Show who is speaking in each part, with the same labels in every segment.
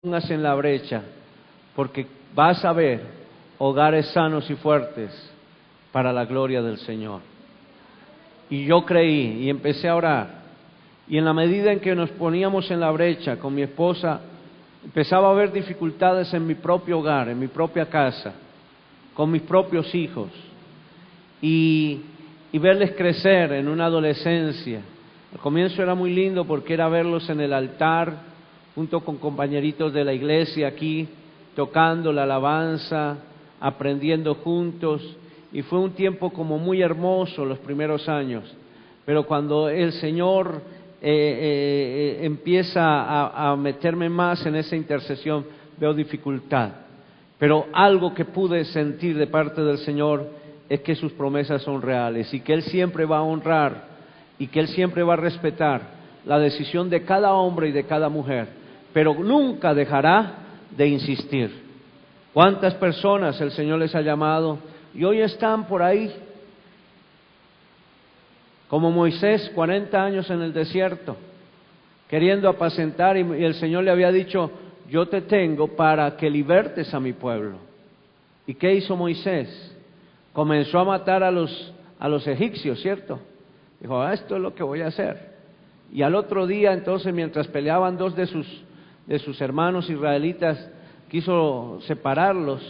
Speaker 1: pongas en la brecha, porque vas a ver hogares sanos y fuertes para la gloria del Señor. Y yo creí y empecé a orar, y en la medida en que nos poníamos en la brecha con mi esposa, empezaba a haber dificultades en mi propio hogar, en mi propia casa, con mis propios hijos, y verles crecer en una adolescencia. Al comienzo era muy lindo porque era verlos en el altar, junto con compañeritos de la iglesia aquí, tocando la alabanza, aprendiendo juntos, y fue un tiempo como muy hermoso los primeros años. Pero cuando el Señor empieza a meterme más en esa intercesión, veo dificultad. Pero algo que pude sentir de parte del Señor es que sus promesas son reales y que Él siempre va a honrar y que Él siempre va a respetar la decisión de cada hombre y de cada mujer, pero nunca dejará de insistir. ¿Cuántas personas el Señor les ha llamado y hoy están por ahí? Como Moisés, 40 años en el desierto, queriendo apacentar, y el Señor le había dicho: yo te tengo para que libertes a mi pueblo. ¿Y qué hizo Moisés? Comenzó a matar a los egipcios, ¿cierto? Dijo: esto es lo que voy a hacer. Y al otro día, entonces, mientras peleaban dos de sus hermanos israelitas, quiso separarlos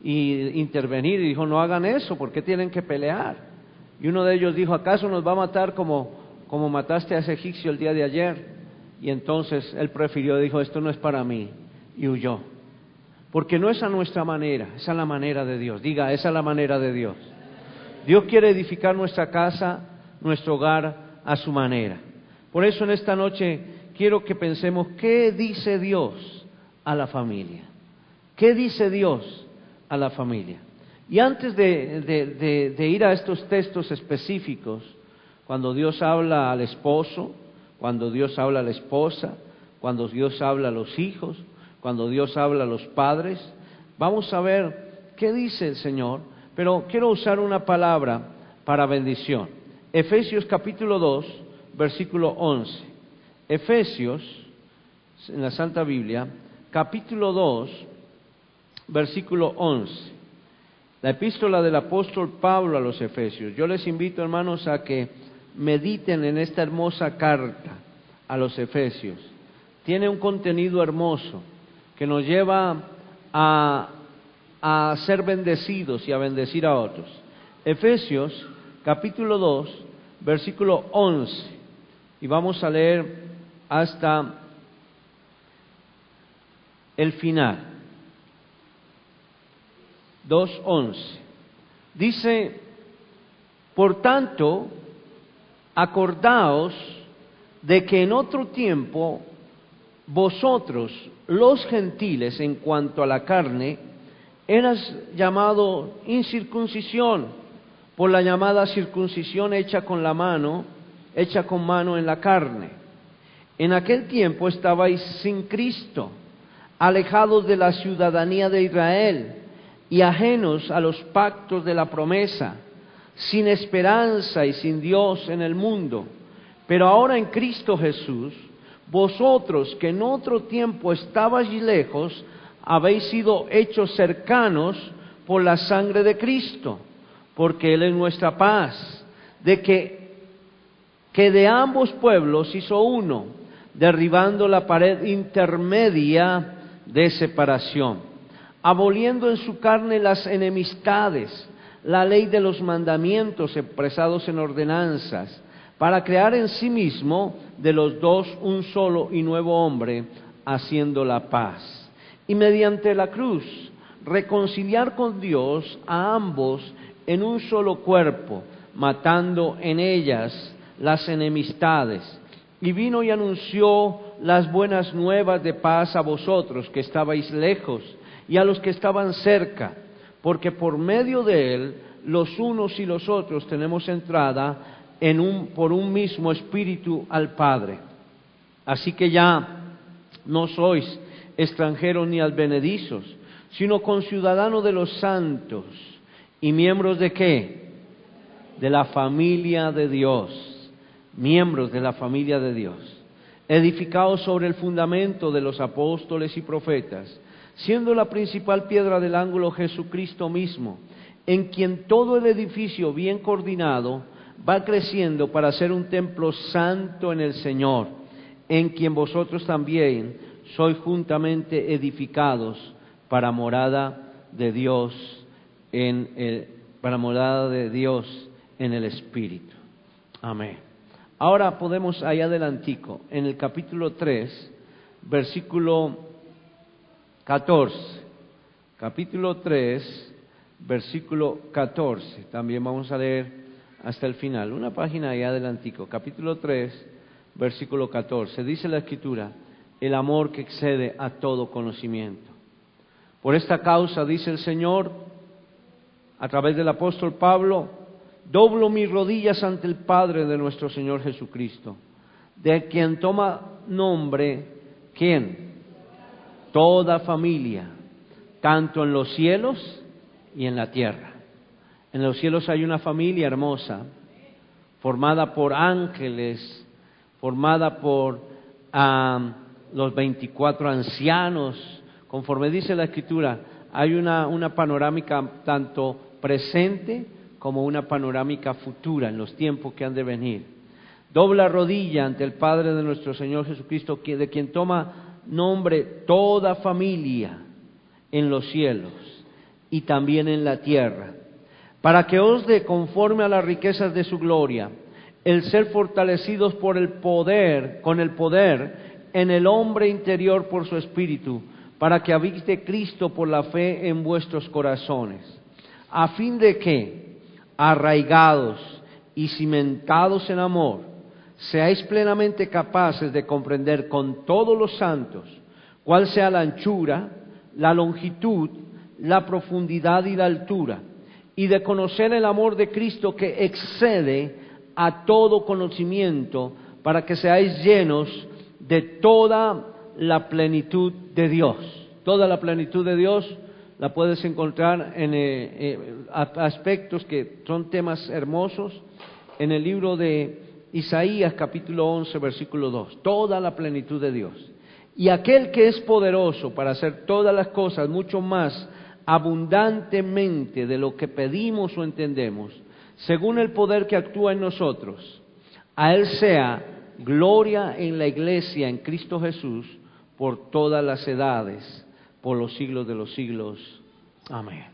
Speaker 1: y intervenir, y dijo: no hagan eso, ¿por qué tienen que pelear? Y uno de ellos dijo: ¿acaso nos va a matar como mataste a ese egipcio el día de ayer? Y entonces él prefirió, dijo: esto no es para mí, y huyó. Porque no es a nuestra manera, es a la manera de Dios. Diga: es a la manera de Dios. Dios quiere edificar nuestra casa, nuestro hogar, a su manera. Por eso en esta noche quiero que pensemos: ¿qué dice Dios a la familia? ¿Qué dice Dios a la familia? Y antes de ir a estos textos específicos, cuando Dios habla al esposo, cuando Dios habla a la esposa, cuando Dios habla a los hijos, cuando Dios habla a los padres, vamos a ver qué dice el Señor, pero quiero usar una palabra para bendición. Efesios capítulo 2, versículo 11. Efesios, en la Santa Biblia, capítulo 2, versículo 11. La epístola del apóstol Pablo a los Efesios. Yo les invito, hermanos, a que mediten en esta hermosa carta a los Efesios. Tiene un contenido hermoso que nos lleva a ser bendecidos y a bendecir a otros. Efesios capítulo 2, versículo 11. Y vamos a leer hasta el final. 2:11. Dice: por tanto, acordaos de que en otro tiempo vosotros, los gentiles, en cuanto a la carne, eras llamado incircuncisión por la llamada circuncisión hecha con mano en la carne. En aquel tiempo estabais sin Cristo, alejados de la ciudadanía de Israel y ajenos a los pactos de la promesa, sin esperanza y sin Dios en el mundo. Pero ahora en Cristo Jesús, vosotros que en otro tiempo estabais lejos, habéis sido hechos cercanos por la sangre de Cristo, porque Él es nuestra paz, de que de ambos pueblos hizo uno, derribando la pared intermedia de separación, aboliendo en su carne las enemistades, la ley de los mandamientos expresados en ordenanzas, para crear en sí mismo de los dos un solo y nuevo hombre, haciendo la paz. Y mediante la cruz, reconciliar con Dios a ambos en un solo cuerpo, matando en ellas las enemistades. Y vino y anunció las buenas nuevas de paz a vosotros que estabais lejos, y a los que estaban cerca, porque por medio de Él, los unos y los otros tenemos entrada por un mismo Espíritu al Padre. Así que ya no sois extranjeros ni advenedizos, sino conciudadanos de los santos, y miembros ¿de qué? De la familia de Dios. Miembros de la familia de Dios. edificados sobre el fundamento de los apóstoles y profetas, siendo la principal piedra del ángulo Jesucristo mismo, en quien todo el edificio bien coordinado va creciendo para ser un templo santo en el Señor, en quien vosotros también sois juntamente edificados para morada de Dios en el Espíritu. Amén. Ahora podemos allá adelantico, en el capítulo 3, versículo 14. Capítulo 3, versículo 14. También vamos a leer hasta el final. Una página allá adelantico. Capítulo 3, versículo 14. Dice la Escritura: el amor que excede a todo conocimiento. Por esta causa, dice el Señor, a través del apóstol Pablo: doblo mis rodillas ante el Padre de nuestro Señor Jesucristo, de quien toma nombre, ¿quién? Toda familia, tanto en los cielos y en la tierra. En los cielos hay una familia hermosa, formada por ángeles, formada por los 24 ancianos. Conforme dice la Escritura, hay una panorámica tanto presente como una panorámica futura en los tiempos que han de venir. Dobla rodilla ante el Padre de nuestro Señor Jesucristo, de quien toma nombre toda familia en los cielos y también en la tierra, para que os dé, conforme a las riquezas de su gloria, el ser fortalecidos por el poder, con el poder en el hombre interior por su Espíritu, para que habite Cristo por la fe en vuestros corazones, a fin de que, arraigados y cimentados en amor, seáis plenamente capaces de comprender con todos los santos cuál sea la anchura, la longitud, la profundidad y la altura, y de conocer el amor de Cristo que excede a todo conocimiento, para que seáis llenos de toda la plenitud de Dios. Toda la plenitud de Dios la puedes encontrar en aspectos que son temas hermosos en el libro de Isaías capítulo 11 versículo 2. Toda la plenitud de Dios. Y aquel que es poderoso para hacer todas las cosas mucho más abundantemente de lo que pedimos o entendemos, según el poder que actúa en nosotros, a Él sea gloria en la iglesia en Cristo Jesús por todas las edades, por los siglos de los siglos. Amén.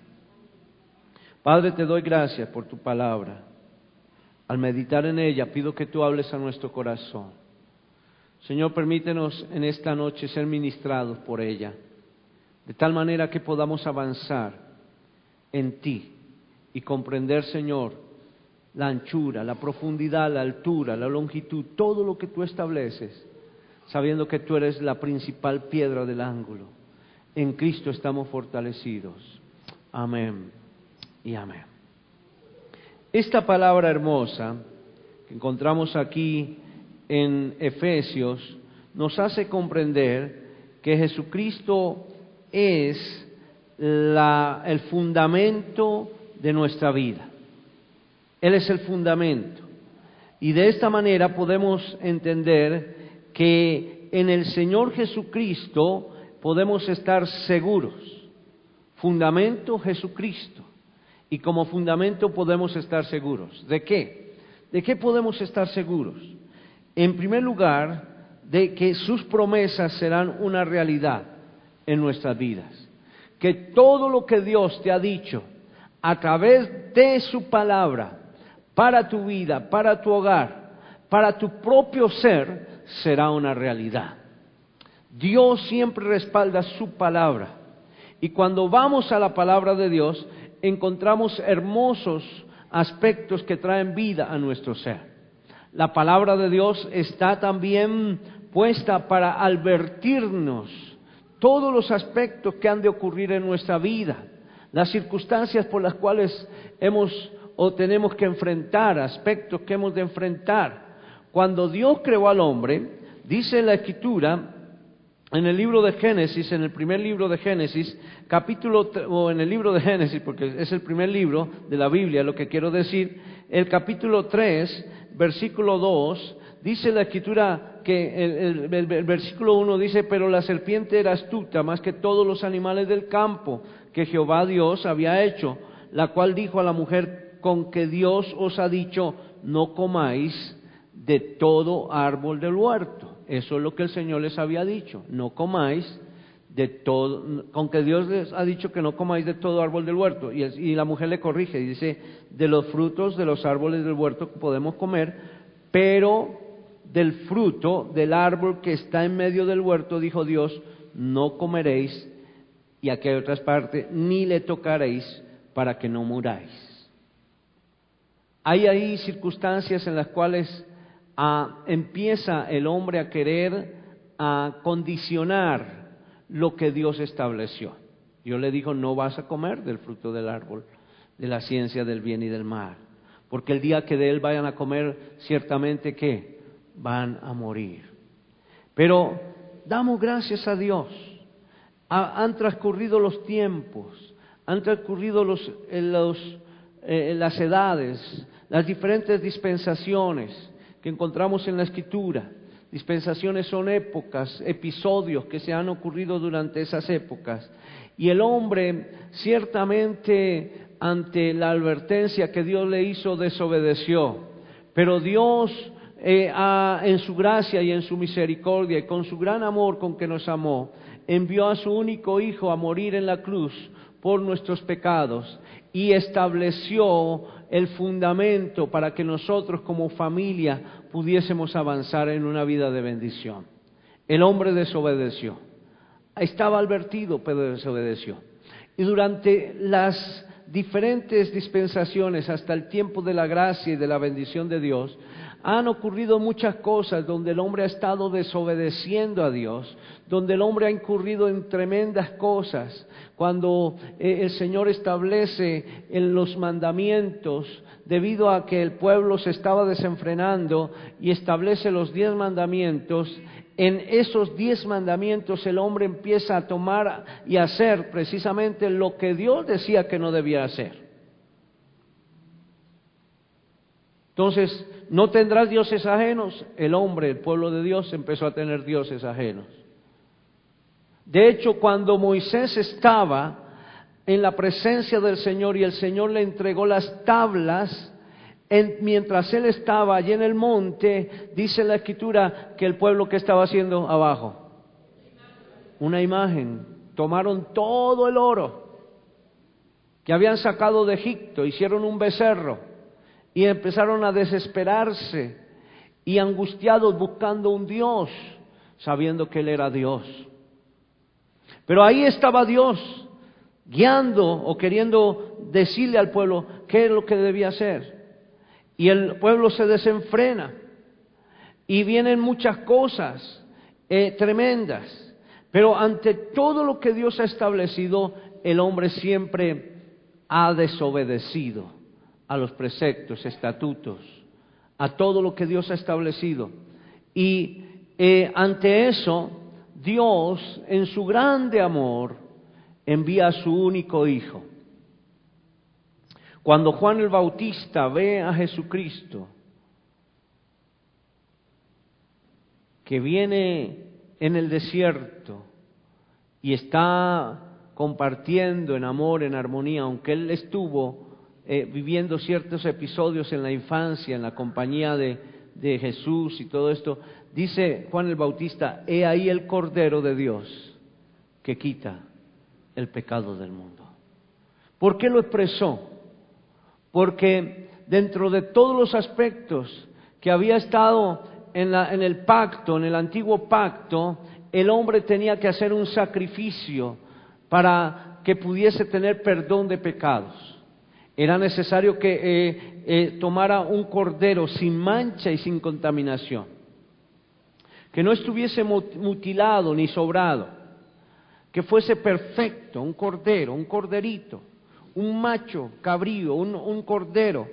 Speaker 1: Padre, te doy gracias por tu palabra. Al meditar en ella, pido que tú hables a nuestro corazón. Señor, permítenos en esta noche ser ministrados por ella, de tal manera que podamos avanzar en ti y comprender, Señor, la anchura, la profundidad, la altura, la longitud, todo lo que tú estableces, sabiendo que tú eres la principal piedra del ángulo. En Cristo estamos fortalecidos. Amén y amén. Esta palabra hermosa que encontramos aquí en Efesios nos hace comprender que Jesucristo es el fundamento de nuestra vida. Él es el fundamento. Y de esta manera podemos entender que en el Señor Jesucristo podemos estar seguros. Fundamento Jesucristo. Y como fundamento podemos estar seguros. ¿De qué? ¿De qué podemos estar seguros? En primer lugar, de que sus promesas serán una realidad en nuestras vidas. Que todo lo que Dios te ha dicho a través de su palabra, para tu vida, para tu hogar, para tu propio ser, será una realidad. Dios siempre respalda su palabra. Y cuando vamos a la palabra de Dios, encontramos hermosos aspectos que traen vida a nuestro ser. La palabra de Dios está también puesta para advertirnos todos los aspectos que han de ocurrir en nuestra vida, las circunstancias por las cuales tenemos que enfrentar, aspectos que hemos de enfrentar. Cuando Dios creó al hombre, dice la Escritura, en el libro de Génesis, en el primer libro de Génesis, o en el libro de Génesis, porque es el primer libro de la Biblia, lo que quiero decir, el capítulo 3, versículo 2, Dice la Escritura que el versículo 1 dice, pero la serpiente era astuta más que todos los animales del campo que Jehová Dios había hecho, la cual dijo a la mujer, con que Dios os ha dicho, no comáis de todo árbol del huerto. Eso es lo que el Señor les había dicho, no comáis de todo, con que Dios les ha dicho que no comáis de todo árbol del huerto. Y la mujer le corrige y dice, de los frutos de los árboles del huerto podemos comer, pero del fruto del árbol que está en medio del huerto, dijo Dios, no comeréis, y aquí hay otras partes, ni le tocaréis para que no muráis. Hay ahí circunstancias en las cuales empieza el hombre a querer condicionar lo que Dios estableció. Dios le dijo, no vas a comer del fruto del árbol de la ciencia del bien y del mal, porque el día que de él vayan a comer, ciertamente que van a morir. Pero damos gracias a Dios. Han transcurrido los tiempos, han transcurrido las edades, las diferentes dispensaciones que encontramos en la Escritura. Dispensaciones son épocas, episodios que se han ocurrido durante esas épocas. Y el hombre, ciertamente, ante la advertencia que Dios le hizo, desobedeció. Pero Dios, en su gracia y en su misericordia y con su gran amor con que nos amó, envió a su único Hijo a morir en la cruz por nuestros pecados y estableció el fundamento para que nosotros como familia pudiésemos avanzar en una vida de bendición. El hombre desobedeció. Estaba advertido, pero desobedeció. Y durante las diferentes dispensaciones, hasta el tiempo de la gracia y de la bendición de Dios, han ocurrido muchas cosas donde el hombre ha estado desobedeciendo a Dios, donde el hombre ha incurrido en tremendas cosas. Cuando el Señor establece en los mandamientos, debido a que el pueblo se estaba desenfrenando y establece los 10 mandamientos, en esos 10 mandamientos el hombre empieza a tomar y hacer precisamente lo que Dios decía que no debía hacer. Entonces, ¿no tendrás dioses ajenos? El hombre, el pueblo de Dios, empezó a tener dioses ajenos. De hecho, cuando Moisés estaba en la presencia del Señor y el Señor le entregó las tablas, mientras él estaba allí en el monte, dice la Escritura que el pueblo, ¿qué estaba haciendo abajo? Una imagen. Tomaron todo el oro que habían sacado de Egipto, hicieron un becerro y empezaron a desesperarse y angustiados buscando un Dios, sabiendo que Él era Dios. Pero ahí estaba Dios guiando o queriendo decirle al pueblo qué es lo que debía hacer. Y el pueblo se desenfrena y vienen muchas cosas tremendas. Pero ante todo lo que Dios ha establecido, el hombre siempre ha desobedecido a los preceptos, estatutos, a todo lo que Dios ha establecido. Y ante eso, Dios, en su grande amor, envía a su único Hijo. Cuando Juan el Bautista ve a Jesucristo, que viene en el desierto y está compartiendo en amor, en armonía, aunque él estuvo viviendo ciertos episodios en la infancia, en la compañía de Jesús y todo esto, dice Juan el Bautista, he ahí el Cordero de Dios que quita el pecado del mundo. ¿Por qué lo expresó? Porque dentro de todos los aspectos que había estado en el pacto, en el antiguo pacto, el hombre tenía que hacer un sacrificio para que pudiese tener perdón de pecados. Era necesario que tomara un cordero sin mancha y sin contaminación, que no estuviese mutilado ni sobrado, que fuese perfecto, un cordero, un corderito, un macho cabrío, un cordero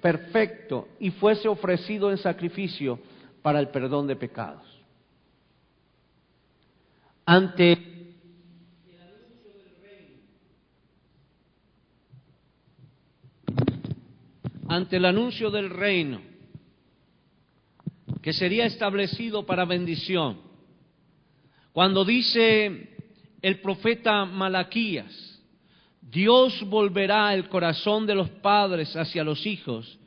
Speaker 1: perfecto, y fuese ofrecido en sacrificio para el perdón de pecados. Ante el anuncio del reino, que sería establecido para bendición. Cuando dice el profeta Malaquías, Dios volverá el corazón de los padres hacia los hijos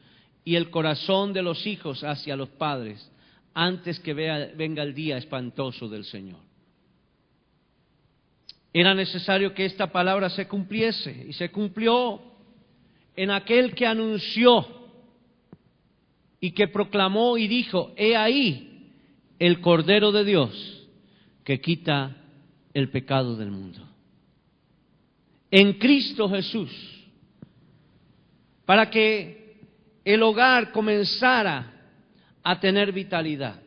Speaker 1: y el corazón de los hijos hacia los padres, antes que venga el día espantoso del Señor. Era necesario que esta palabra se cumpliese, y se cumplió en aquel que anunció y que proclamó y dijo: he ahí el Cordero de Dios que quita el pecado del mundo. En Cristo Jesús, para que el hogar comenzara a tener vitalidad,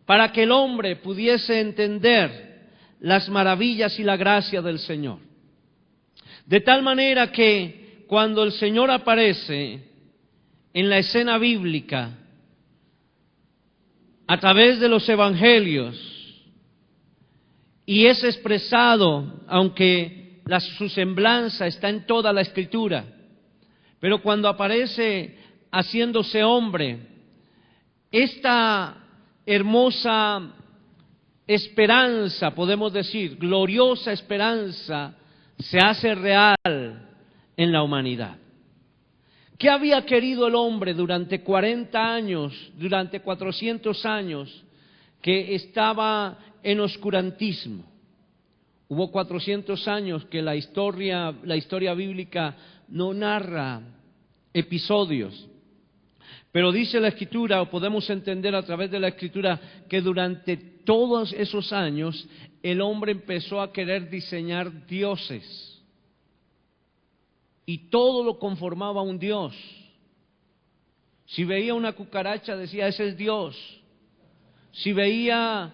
Speaker 1: para que el hombre pudiese entender las maravillas y la gracia del Señor. De tal manera que cuando el Señor aparece en la escena bíblica, a través de los evangelios, y es expresado, aunque su semblanza está en toda la Escritura, pero cuando aparece haciéndose hombre, esta hermosa esperanza, podemos decir, gloriosa esperanza, se hace real en la humanidad. ¿Qué había querido el hombre durante 40 años, durante 400 años, que estaba en oscurantismo? Hubo 400 años que la historia bíblica no narra episodios, pero dice la Escritura, o podemos entender a través de la Escritura, que durante todos esos años el hombre empezó a querer diseñar dioses, y todo lo conformaba a un dios. Si veía una cucaracha decía: ese es Dios. Si veía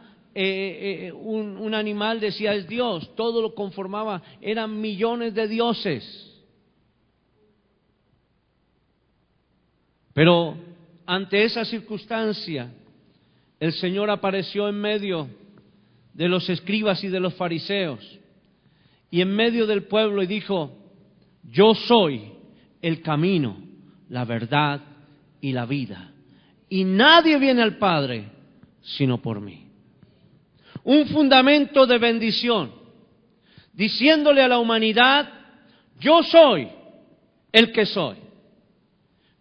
Speaker 1: un animal decía: es Dios. Todo lo conformaba, eran millones de dioses. Pero ante esa circunstancia, el Señor apareció en medio de los escribas y de los fariseos, y en medio del pueblo, y dijo: yo soy el camino, la verdad y la vida, y nadie viene al Padre sino por mí. Un fundamento de bendición, diciéndole a la humanidad: yo soy el que soy.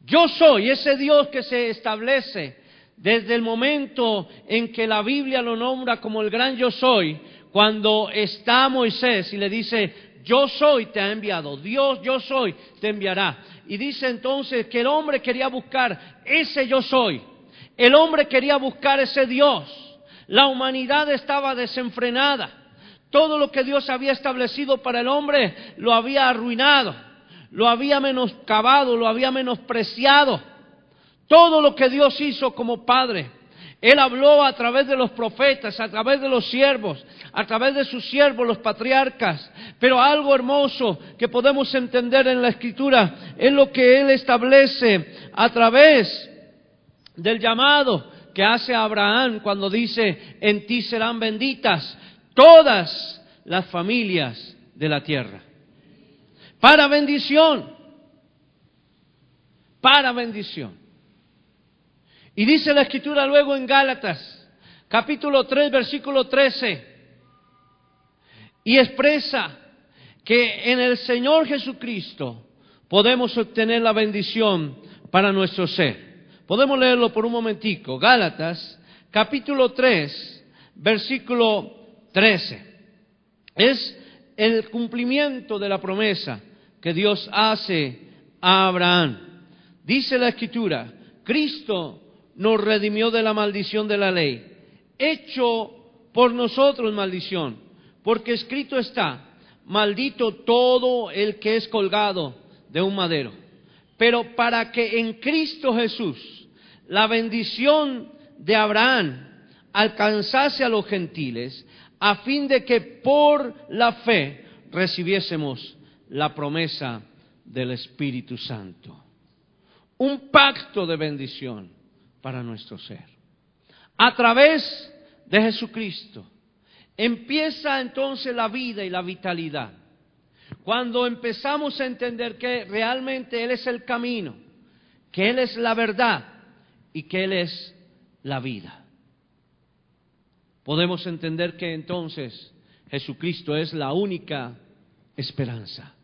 Speaker 1: Yo soy ese Dios que se establece desde el momento en que la Biblia lo nombra como el gran yo soy, cuando está Moisés y le dice: yo soy te ha enviado, Dios yo soy te enviará. Y dice entonces que el hombre quería buscar ese yo soy, el hombre quería buscar ese Dios. La humanidad estaba desenfrenada, todo lo que Dios había establecido para el hombre lo había arruinado, lo había menoscabado, lo había menospreciado. Todo lo que Dios hizo como Padre, Él habló a través de los profetas, a través de los siervos, a través de sus siervos, los patriarcas. Pero algo hermoso que podemos entender en la Escritura es lo que Él establece a través del llamado que hace a Abraham cuando dice: en ti serán benditas todas las familias de la tierra. Para bendición. Para bendición. Y dice la Escritura luego en Gálatas, capítulo 3, versículo 13, y expresa que en el Señor Jesucristo podemos obtener la bendición para nuestro ser. Podemos leerlo por un momentico. Gálatas, capítulo 3, versículo 13. Es el cumplimiento de la promesa que Dios hace a Abraham. Dice la Escritura: Cristo nos redimió de la maldición de la ley, hecho por nosotros maldición, porque escrito está: maldito todo el que es colgado de un madero. Pero para que en Cristo Jesús la bendición de Abraham alcanzase a los gentiles, a fin de que por la fe recibiésemos la promesa del Espíritu Santo. Un pacto de bendición para nuestro ser. A través de Jesucristo empieza entonces la vida y la vitalidad. Cuando empezamos a entender que realmente Él es el camino, que Él es la verdad y que Él es la vida. Podemos entender que entonces Jesucristo es la única esperanza.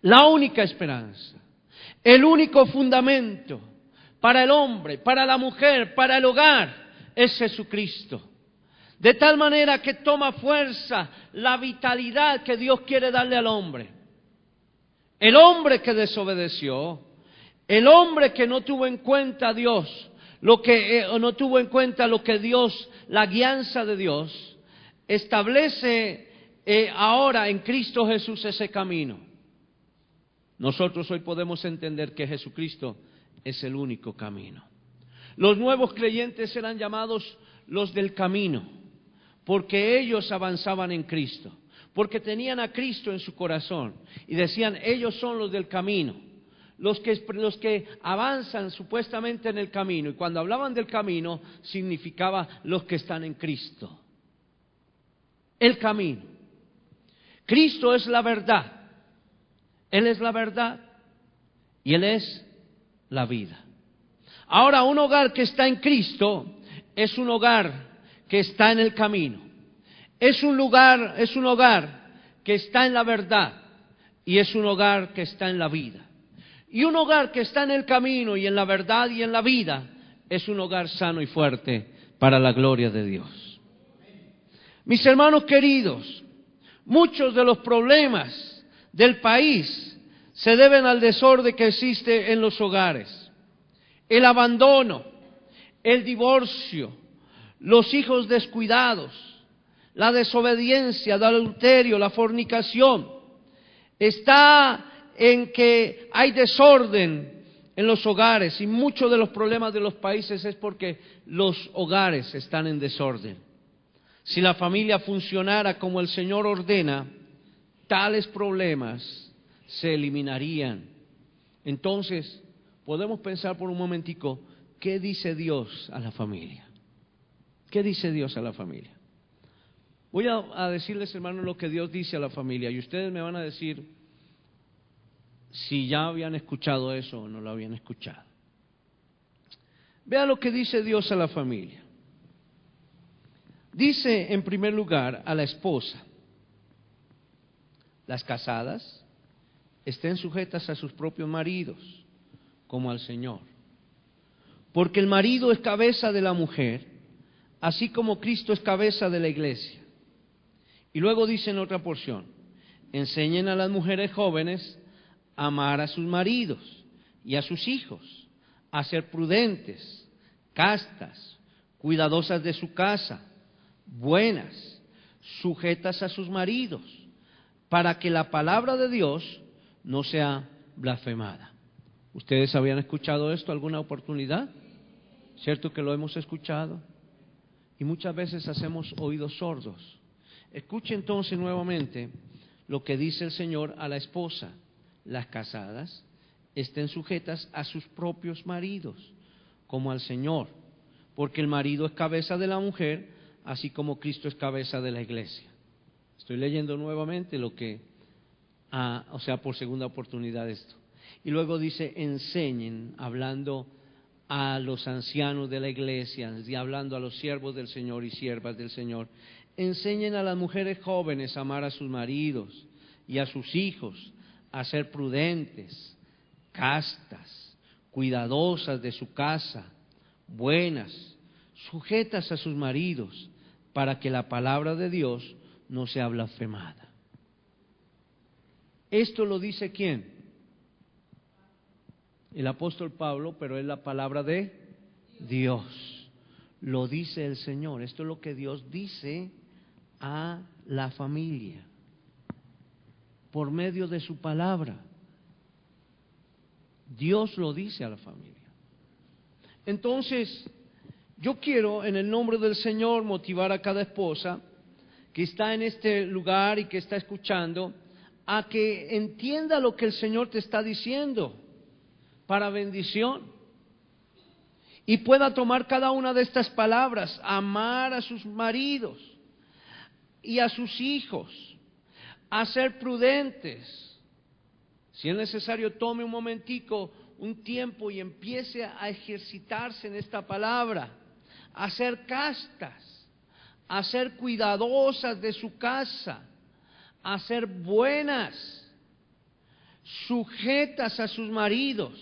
Speaker 1: La única esperanza. El único fundamento para el hombre, para la mujer, para el hogar, es Jesucristo. De tal manera que toma fuerza la vitalidad que Dios quiere darle al hombre. El hombre que desobedeció, el hombre que no tuvo en cuenta a Dios, no tuvo en cuenta lo que Dios, la guianza de Dios, establece ahora en Cristo Jesús ese camino. Nosotros hoy podemos entender que Jesucristo es el único camino. Los nuevos creyentes eran llamados los del camino, porque ellos avanzaban en Cristo, porque tenían a Cristo en su corazón y decían, ellos son los del camino, los que avanzan supuestamente en el camino. Y cuando hablaban del camino, significaba los que están en Cristo. El camino. Cristo es la verdad. Él es la verdad y Él es la vida. Ahora, un hogar que está en Cristo es un hogar que está en el camino. Es un hogar que está en la verdad y es un hogar que está en la vida. Y un hogar que está en el camino y en la verdad y en la vida es un hogar sano y fuerte para la gloria de Dios. Mis hermanos queridos, muchos de los problemas del país se deben al desorden que existe en los hogares. El abandono, el divorcio, los hijos descuidados, la desobediencia, el adulterio, la fornicación. Está en que hay desorden en los hogares y muchos de los problemas de los países es porque los hogares están en desorden. Si la familia funcionara como el Señor ordena, tales problemas se eliminarían. Entonces, podemos pensar por un momentico, ¿qué dice Dios a la familia? ¿Qué dice Dios a la familia? Voy a decirles, hermanos, lo que Dios dice a la familia y ustedes me van a decir si ya habían escuchado eso o no lo habían escuchado. Vea lo que dice Dios a la familia. Dice en primer lugar a la esposa: las casadas estén sujetas a sus propios maridos, como al Señor. Porque el marido es cabeza de la mujer, así como Cristo es cabeza de la iglesia. Y luego dice en otra porción: enseñen a las mujeres jóvenes a amar a sus maridos y a sus hijos, a ser prudentes, castas, cuidadosas de su casa, buenas, sujetas a sus maridos, para que la palabra de Dios no sea blasfemada. ¿Ustedes habían escuchado esto alguna oportunidad? ¿Cierto que lo hemos escuchado? Y muchas veces hacemos oídos sordos. Escuche entonces nuevamente lo que dice el Señor a la esposa: las casadas estén sujetas a sus propios maridos, como al Señor, porque el marido es cabeza de la mujer, así como Cristo es cabeza de la iglesia. Estoy leyendo nuevamente lo que, por segunda oportunidad esto. Y luego dice: enseñen, hablando a los ancianos de la iglesia y hablando a los siervos del Señor y siervas del Señor. Enseñen a las mujeres jóvenes a amar a sus maridos y a sus hijos, a ser prudentes, castas, cuidadosas de su casa, buenas, sujetas a sus maridos, para que la palabra de Dios no sea blasfemada. Esto lo dice ¿quién? El apóstol Pablo, pero es la palabra de Dios. Lo dice el Señor. Esto es lo que Dios dice a la familia por medio de su palabra. Dios lo dice a la familia. Entonces, yo quiero en el nombre del Señor motivar a cada esposa que está en este lugar y que está escuchando a que entienda lo que el Señor te está diciendo para bendición y pueda tomar cada una de estas palabras: amar a sus maridos y a sus hijos, a ser prudentes. Si es necesario, tome un momentico, un tiempo y empiece a ejercitarse en esta palabra. a ser castas, a ser cuidadosas de su casa, a ser buenas, sujetas a sus maridos,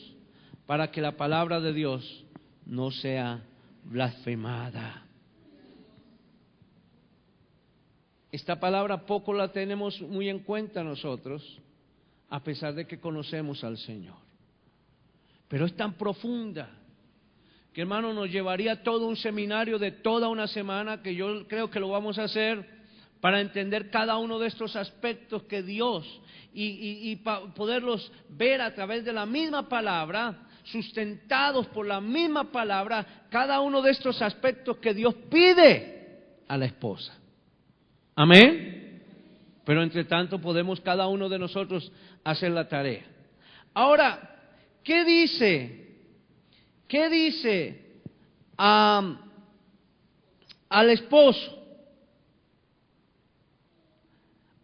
Speaker 1: para que la palabra de Dios no sea blasfemada. Esta palabra poco la tenemos muy en cuenta nosotros, a pesar de que conocemos al Señor. Pero es tan profunda que, hermano, nos llevaría todo un seminario de toda una semana, que yo creo que lo vamos a hacer, para entender cada uno de estos aspectos que Dios, y poderlos ver a través de la misma palabra, sustentados por la misma palabra, cada uno de estos aspectos que Dios pide a la esposa. Amén. Pero entre tanto podemos cada uno de nosotros hacer la tarea. Ahora, ¿qué dice? ¿Qué dice al esposo?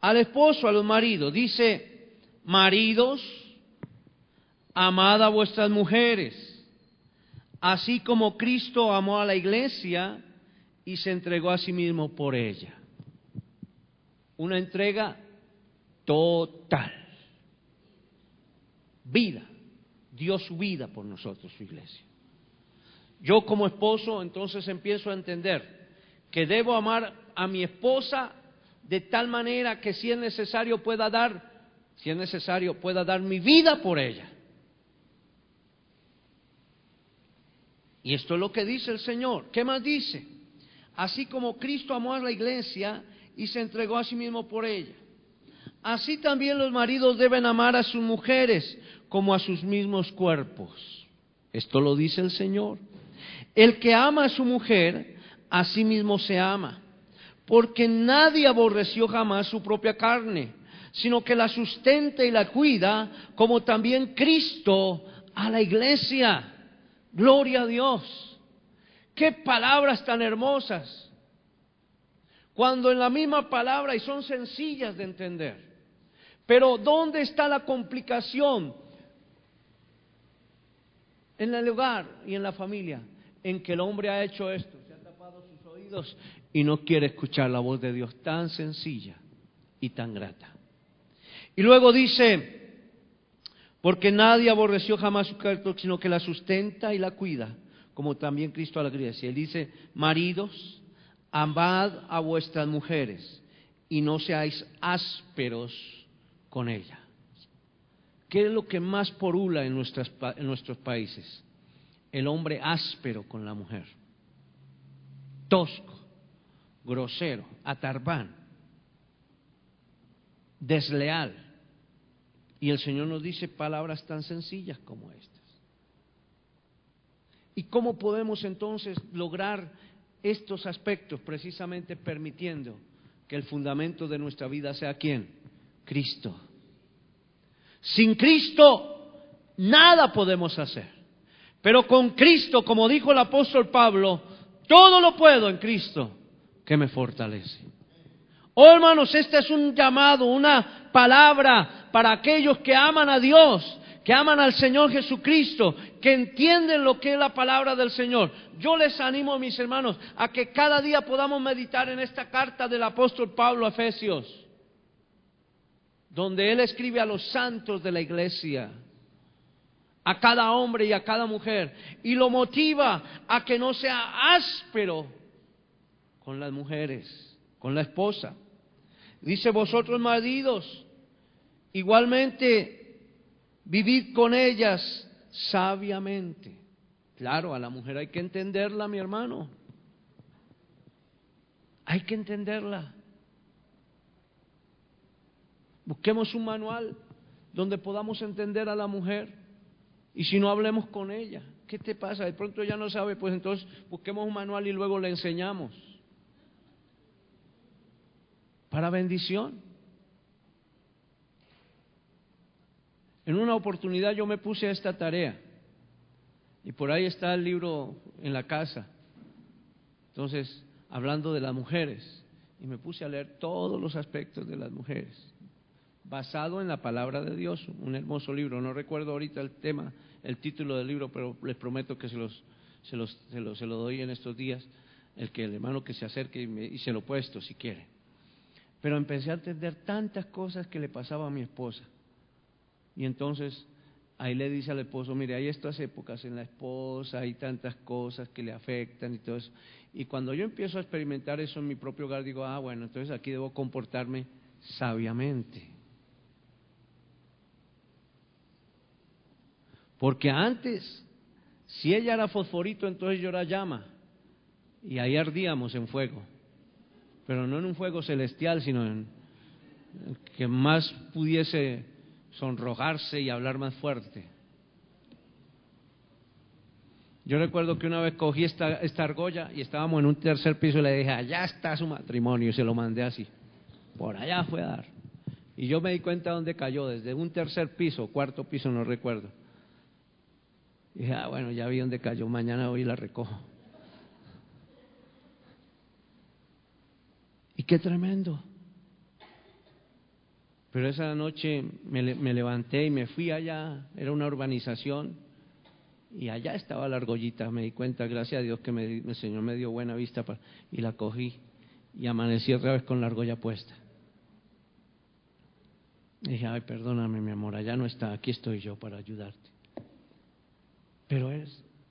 Speaker 1: Al esposo, a los maridos. Dice: maridos, amad a vuestras mujeres, así como Cristo amó a la iglesia y se entregó a sí mismo por ella. Una entrega total. Vida. Dio su vida por nosotros, su iglesia. Yo como esposo entonces empiezo a entender que debo amar a mi esposa de tal manera que si es necesario pueda dar mi vida por ella. Y esto es lo que dice el Señor. ¿Qué más dice? Así como Cristo amó a la iglesia y se entregó a sí mismo por ella, así también los maridos deben amar a sus mujeres como a sus mismos cuerpos. Esto lo dice el Señor. El que ama a su mujer, a sí mismo se ama, porque nadie aborreció jamás su propia carne, sino que la sustenta y la cuida, como también Cristo a la iglesia. Gloria a Dios. Qué palabras tan hermosas. Cuando en la misma palabra, y son sencillas de entender. Pero ¿dónde está la complicación? En el hogar y en la familia, en que el hombre ha hecho esto, se ha tapado sus oídos y no quiere escuchar la voz de Dios, tan sencilla y tan grata. Y luego dice: porque nadie aborreció jamás su carne, sino que la sustenta y la cuida, como también Cristo a la iglesia. Él dice: maridos, amad a vuestras mujeres y no seáis ásperos con ellas. ¿Qué es lo que más porula en nuestros países? El hombre áspero con la mujer, tosco, grosero, atarbán, desleal. Y el Señor nos dice palabras tan sencillas como estas. ¿Y cómo podemos entonces lograr estos aspectos? Precisamente permitiendo que el fundamento de nuestra vida sea ¿quién? Cristo. Sin Cristo nada podemos hacer. Pero con Cristo, como dijo el apóstol Pablo, todo lo puedo en Cristo que me fortalece. Oh, hermanos, este es un llamado, una palabra para aquellos que aman a Dios, que aman al Señor Jesucristo, que entienden lo que es la palabra del Señor. Yo les animo, mis hermanos, a que cada día podamos meditar en esta carta del apóstol Pablo a Efesios, donde él escribe a los santos de la iglesia, a cada hombre y a cada mujer, y lo motiva a que no sea áspero con las mujeres, con la esposa. Dice: vosotros maridos, igualmente vivid con ellas sabiamente. Claro, a la mujer hay que entenderla, mi hermano. Hay que entenderla. Busquemos un manual donde podamos entender a la mujer. Y si no, hablemos con ella. ¿Qué te pasa? De pronto ella no sabe, pues entonces busquemos un manual y luego le enseñamos. Para bendición. En una oportunidad yo me puse a esta tarea. Y por ahí está el libro en la casa. Entonces, hablando de las mujeres. Y me puse a leer todos los aspectos de las mujeres, basado en la palabra de Dios. Un hermoso libro. No recuerdo ahorita el tema, el título del libro, pero les prometo que se lo doy en estos días, el hermano que se acerque y se lo puesto si quiere. Pero empecé a entender tantas cosas que le pasaba a mi esposa. Y entonces ahí le dice al esposo, mire, hay estas épocas en la esposa, hay tantas cosas que le afectan y todo eso. Y cuando yo empiezo a experimentar eso en mi propio hogar, digo, bueno, entonces aquí debo comportarme sabiamente. Porque antes, si ella era fosforito, entonces yo era llama. Y ahí ardíamos en fuego. Pero no en un fuego celestial, sino en que más pudiese sonrojarse y hablar más fuerte. Yo recuerdo que una vez cogí esta argolla y estábamos en un tercer piso y le dije, allá está su matrimonio, y se lo mandé así. Por allá fue a dar. Y yo me di cuenta dónde cayó, desde un tercer piso, cuarto piso, no recuerdo. Y dije, bueno, ya vi dónde cayó, mañana voy y la recojo. Y qué tremendo. Pero esa noche me levanté y me fui allá, era una urbanización, y allá estaba la argollita. Me di cuenta, gracias a Dios que el Señor me dio buena vista y la cogí y amanecí otra vez con la argolla puesta. Y dije, ay, perdóname mi amor, allá no está, aquí estoy yo para ayudarte. Pero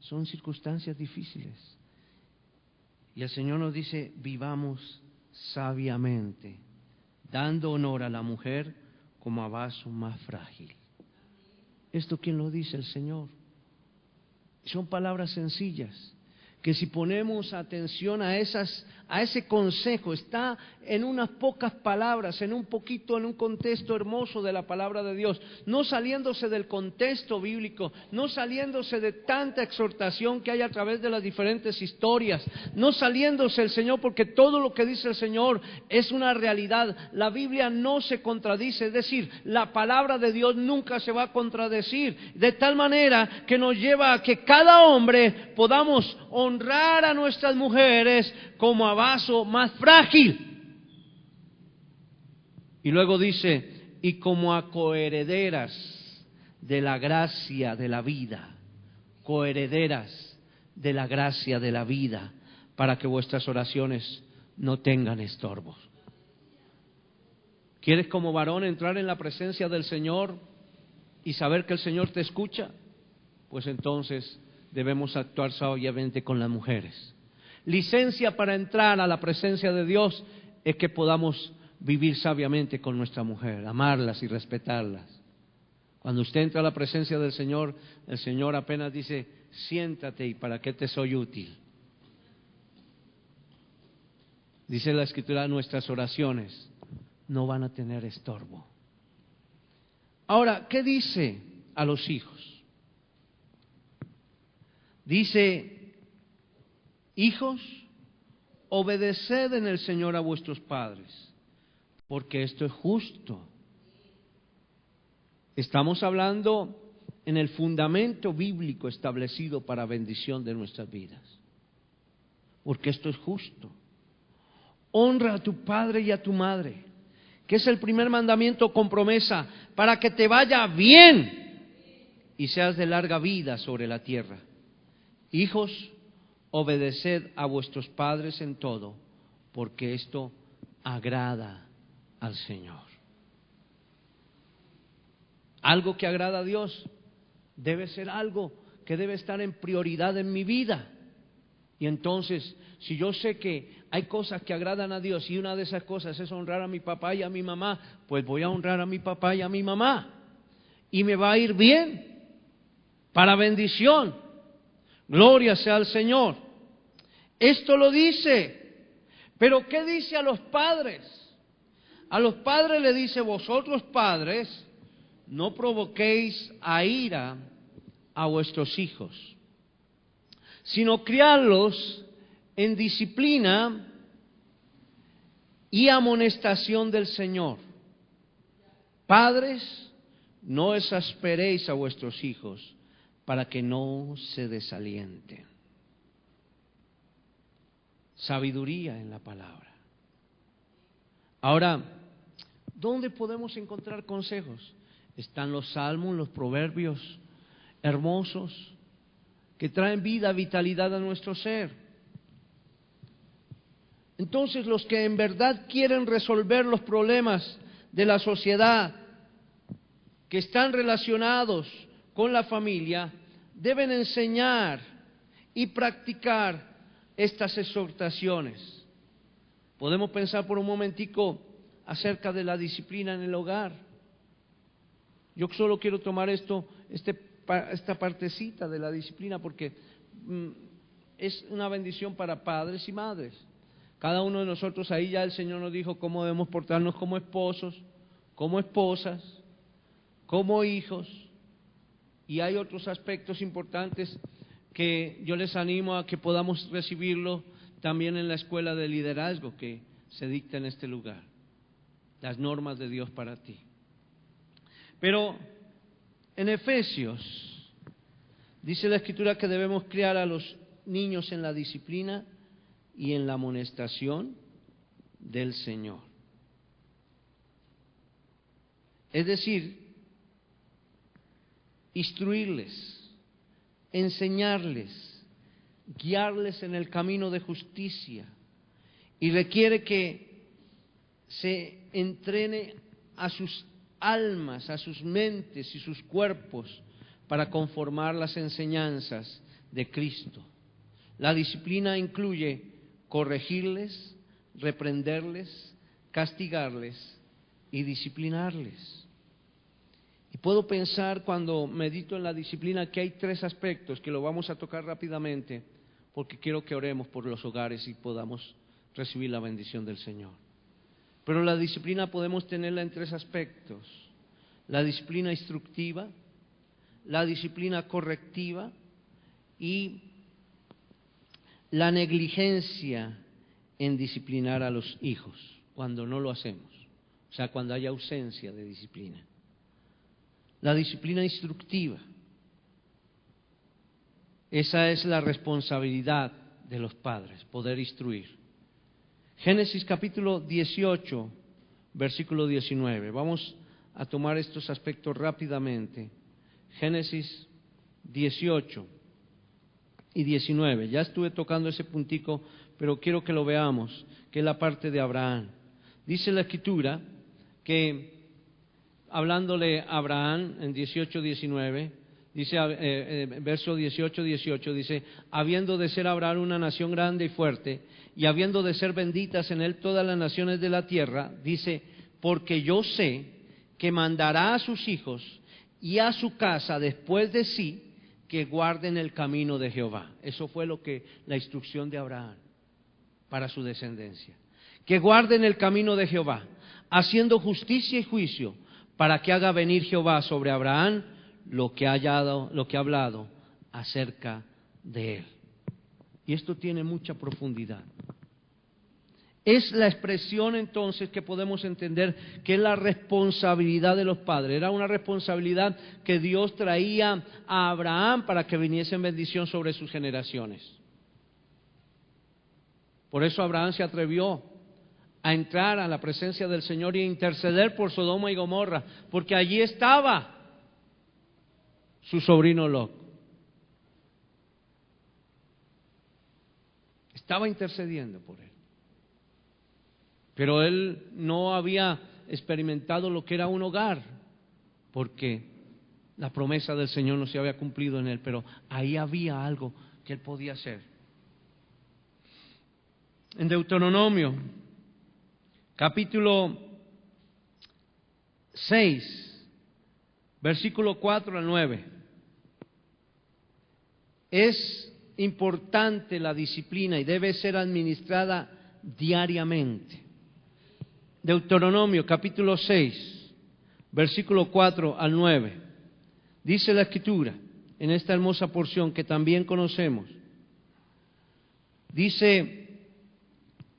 Speaker 1: son circunstancias difíciles. Y el Señor nos dice, vivamos sabiamente, dando honor a la mujer como a vaso más frágil. ¿Esto quién lo dice? El Señor. Son palabras sencillas, que si ponemos atención a ese consejo, está en unas pocas palabras, en un contexto hermoso de la palabra de Dios, no saliéndose del contexto bíblico, no saliéndose de tanta exhortación que hay a través de las diferentes historias, no saliéndose el Señor, porque todo lo que dice el Señor es una realidad. La Biblia no se contradice, es decir, la palabra de Dios nunca se va a contradecir, de tal manera que nos lleva a que cada hombre podamos honrar a nuestras mujeres como a vaso más frágil. Y luego dice, y como a coherederas de la gracia de la vida, coherederas de la gracia de la vida, para que vuestras oraciones no tengan estorbos. ¿Quieres como varón entrar en la presencia del Señor y saber que el Señor te escucha? Pues entonces debemos actuar sabiamente con las mujeres. Licencia para entrar a la presencia de Dios es que podamos vivir sabiamente con nuestra mujer, amarlas y respetarlas. Cuando usted entra a la presencia del Señor, el Señor apenas dice, siéntate y para qué te soy útil. Dice la Escritura, nuestras oraciones no van a tener estorbo. Ahora, ¿qué dice a los hijos? Dice, hijos, obedeced en el Señor a vuestros padres, porque esto es justo. Estamos hablando en el fundamento bíblico establecido para bendición de nuestras vidas, porque esto es justo. Honra a tu padre y a tu madre, que es el primer mandamiento con promesa, para que te vaya bien y seas de larga vida sobre la tierra. Hijos, obedeced a vuestros padres en todo, porque esto agrada al Señor. Algo que agrada a Dios debe ser algo que debe estar en prioridad en mi vida. Y entonces, si yo sé que hay cosas que agradan a Dios y una de esas cosas es honrar a mi papá y a mi mamá, pues voy a honrar a mi papá y a mi mamá. Y me va a ir bien, para bendición. Gloria sea al Señor. Esto lo dice. Pero ¿qué dice a los padres? A los padres le dice, vosotros padres, no provoquéis a ira a vuestros hijos, sino criadlos en disciplina y amonestación del Señor. Padres, no exasperéis a vuestros hijos, para que no se desalienten. Sabiduría en la palabra. Ahora, ¿dónde podemos encontrar consejos? Están los salmos, los proverbios hermosos. que traen vida, vitalidad a nuestro ser. Entonces, los que en verdad quieren resolver los problemas de la sociedad que están relacionados con la familia, deben enseñar y practicar estas exhortaciones. Podemos pensar por un momentico acerca de la disciplina en el hogar. Yo solo quiero tomar esta partecita de la disciplina porque es una bendición para padres y madres. Cada uno de nosotros, ahí ya el Señor nos dijo cómo debemos portarnos como esposos, como esposas, como hijos, y hay otros aspectos importantes que yo les animo a que podamos recibirlo también en la escuela de liderazgo que se dicta en este lugar, las normas de Dios para ti. Pero en Efesios dice la Escritura que debemos criar a los niños en la disciplina y en la amonestación del Señor. Es decir, instruirles, enseñarles, guiarles en el camino de justicia, y requiere que se entrene a sus almas, a sus mentes y sus cuerpos para conformar las enseñanzas de Cristo. La disciplina incluye corregirles, reprenderles, castigarles y disciplinarles. Y puedo pensar cuando medito en la disciplina que hay tres aspectos que lo vamos a tocar rápidamente porque quiero que oremos por los hogares y podamos recibir la bendición del Señor. Pero la disciplina podemos tenerla en tres aspectos: la disciplina instructiva, la disciplina correctiva y la negligencia en disciplinar a los hijos cuando no lo hacemos, o sea, cuando hay ausencia de disciplina. La disciplina instructiva, esa es la responsabilidad de los padres, poder instruir. Génesis capítulo 18, versículo 19. Vamos a tomar estos aspectos rápidamente. Génesis 18 y 19. Ya estuve tocando ese puntico, pero quiero que lo veamos, que es la parte de Abraham. Dice la Escritura que, hablándole a Abraham en 18:19, dice, verso 18, dice: habiendo de ser Abraham una nación grande y fuerte, y habiendo de ser benditas en él todas las naciones de la tierra, dice: porque yo sé que mandará a sus hijos y a su casa después de sí, que guarden el camino de Jehová. Eso fue la instrucción de Abraham para su descendencia. Que guarden el camino de Jehová, haciendo justicia y juicio, para que haga venir Jehová sobre Abraham lo que ha hablado acerca de él. Y esto tiene mucha profundidad. Es la expresión entonces que podemos entender que es la responsabilidad de los padres. Era una responsabilidad que Dios traía a Abraham para que viniese en bendición sobre sus generaciones. Por eso Abraham se atrevió a entrar a la presencia del Señor y a interceder por Sodoma y Gomorra, porque allí estaba su sobrino Lot. Estaba intercediendo por él. Pero él no había experimentado lo que era un hogar, porque la promesa del Señor no se había cumplido en él, pero ahí había algo que él podía hacer. En Deuteronomio, capítulo 6, versículo 4 al 9, es importante la disciplina y debe ser administrada diariamente. Deuteronomio capítulo 6, versículo 4 al 9, dice la Escritura, en esta hermosa porción que también conocemos, dice: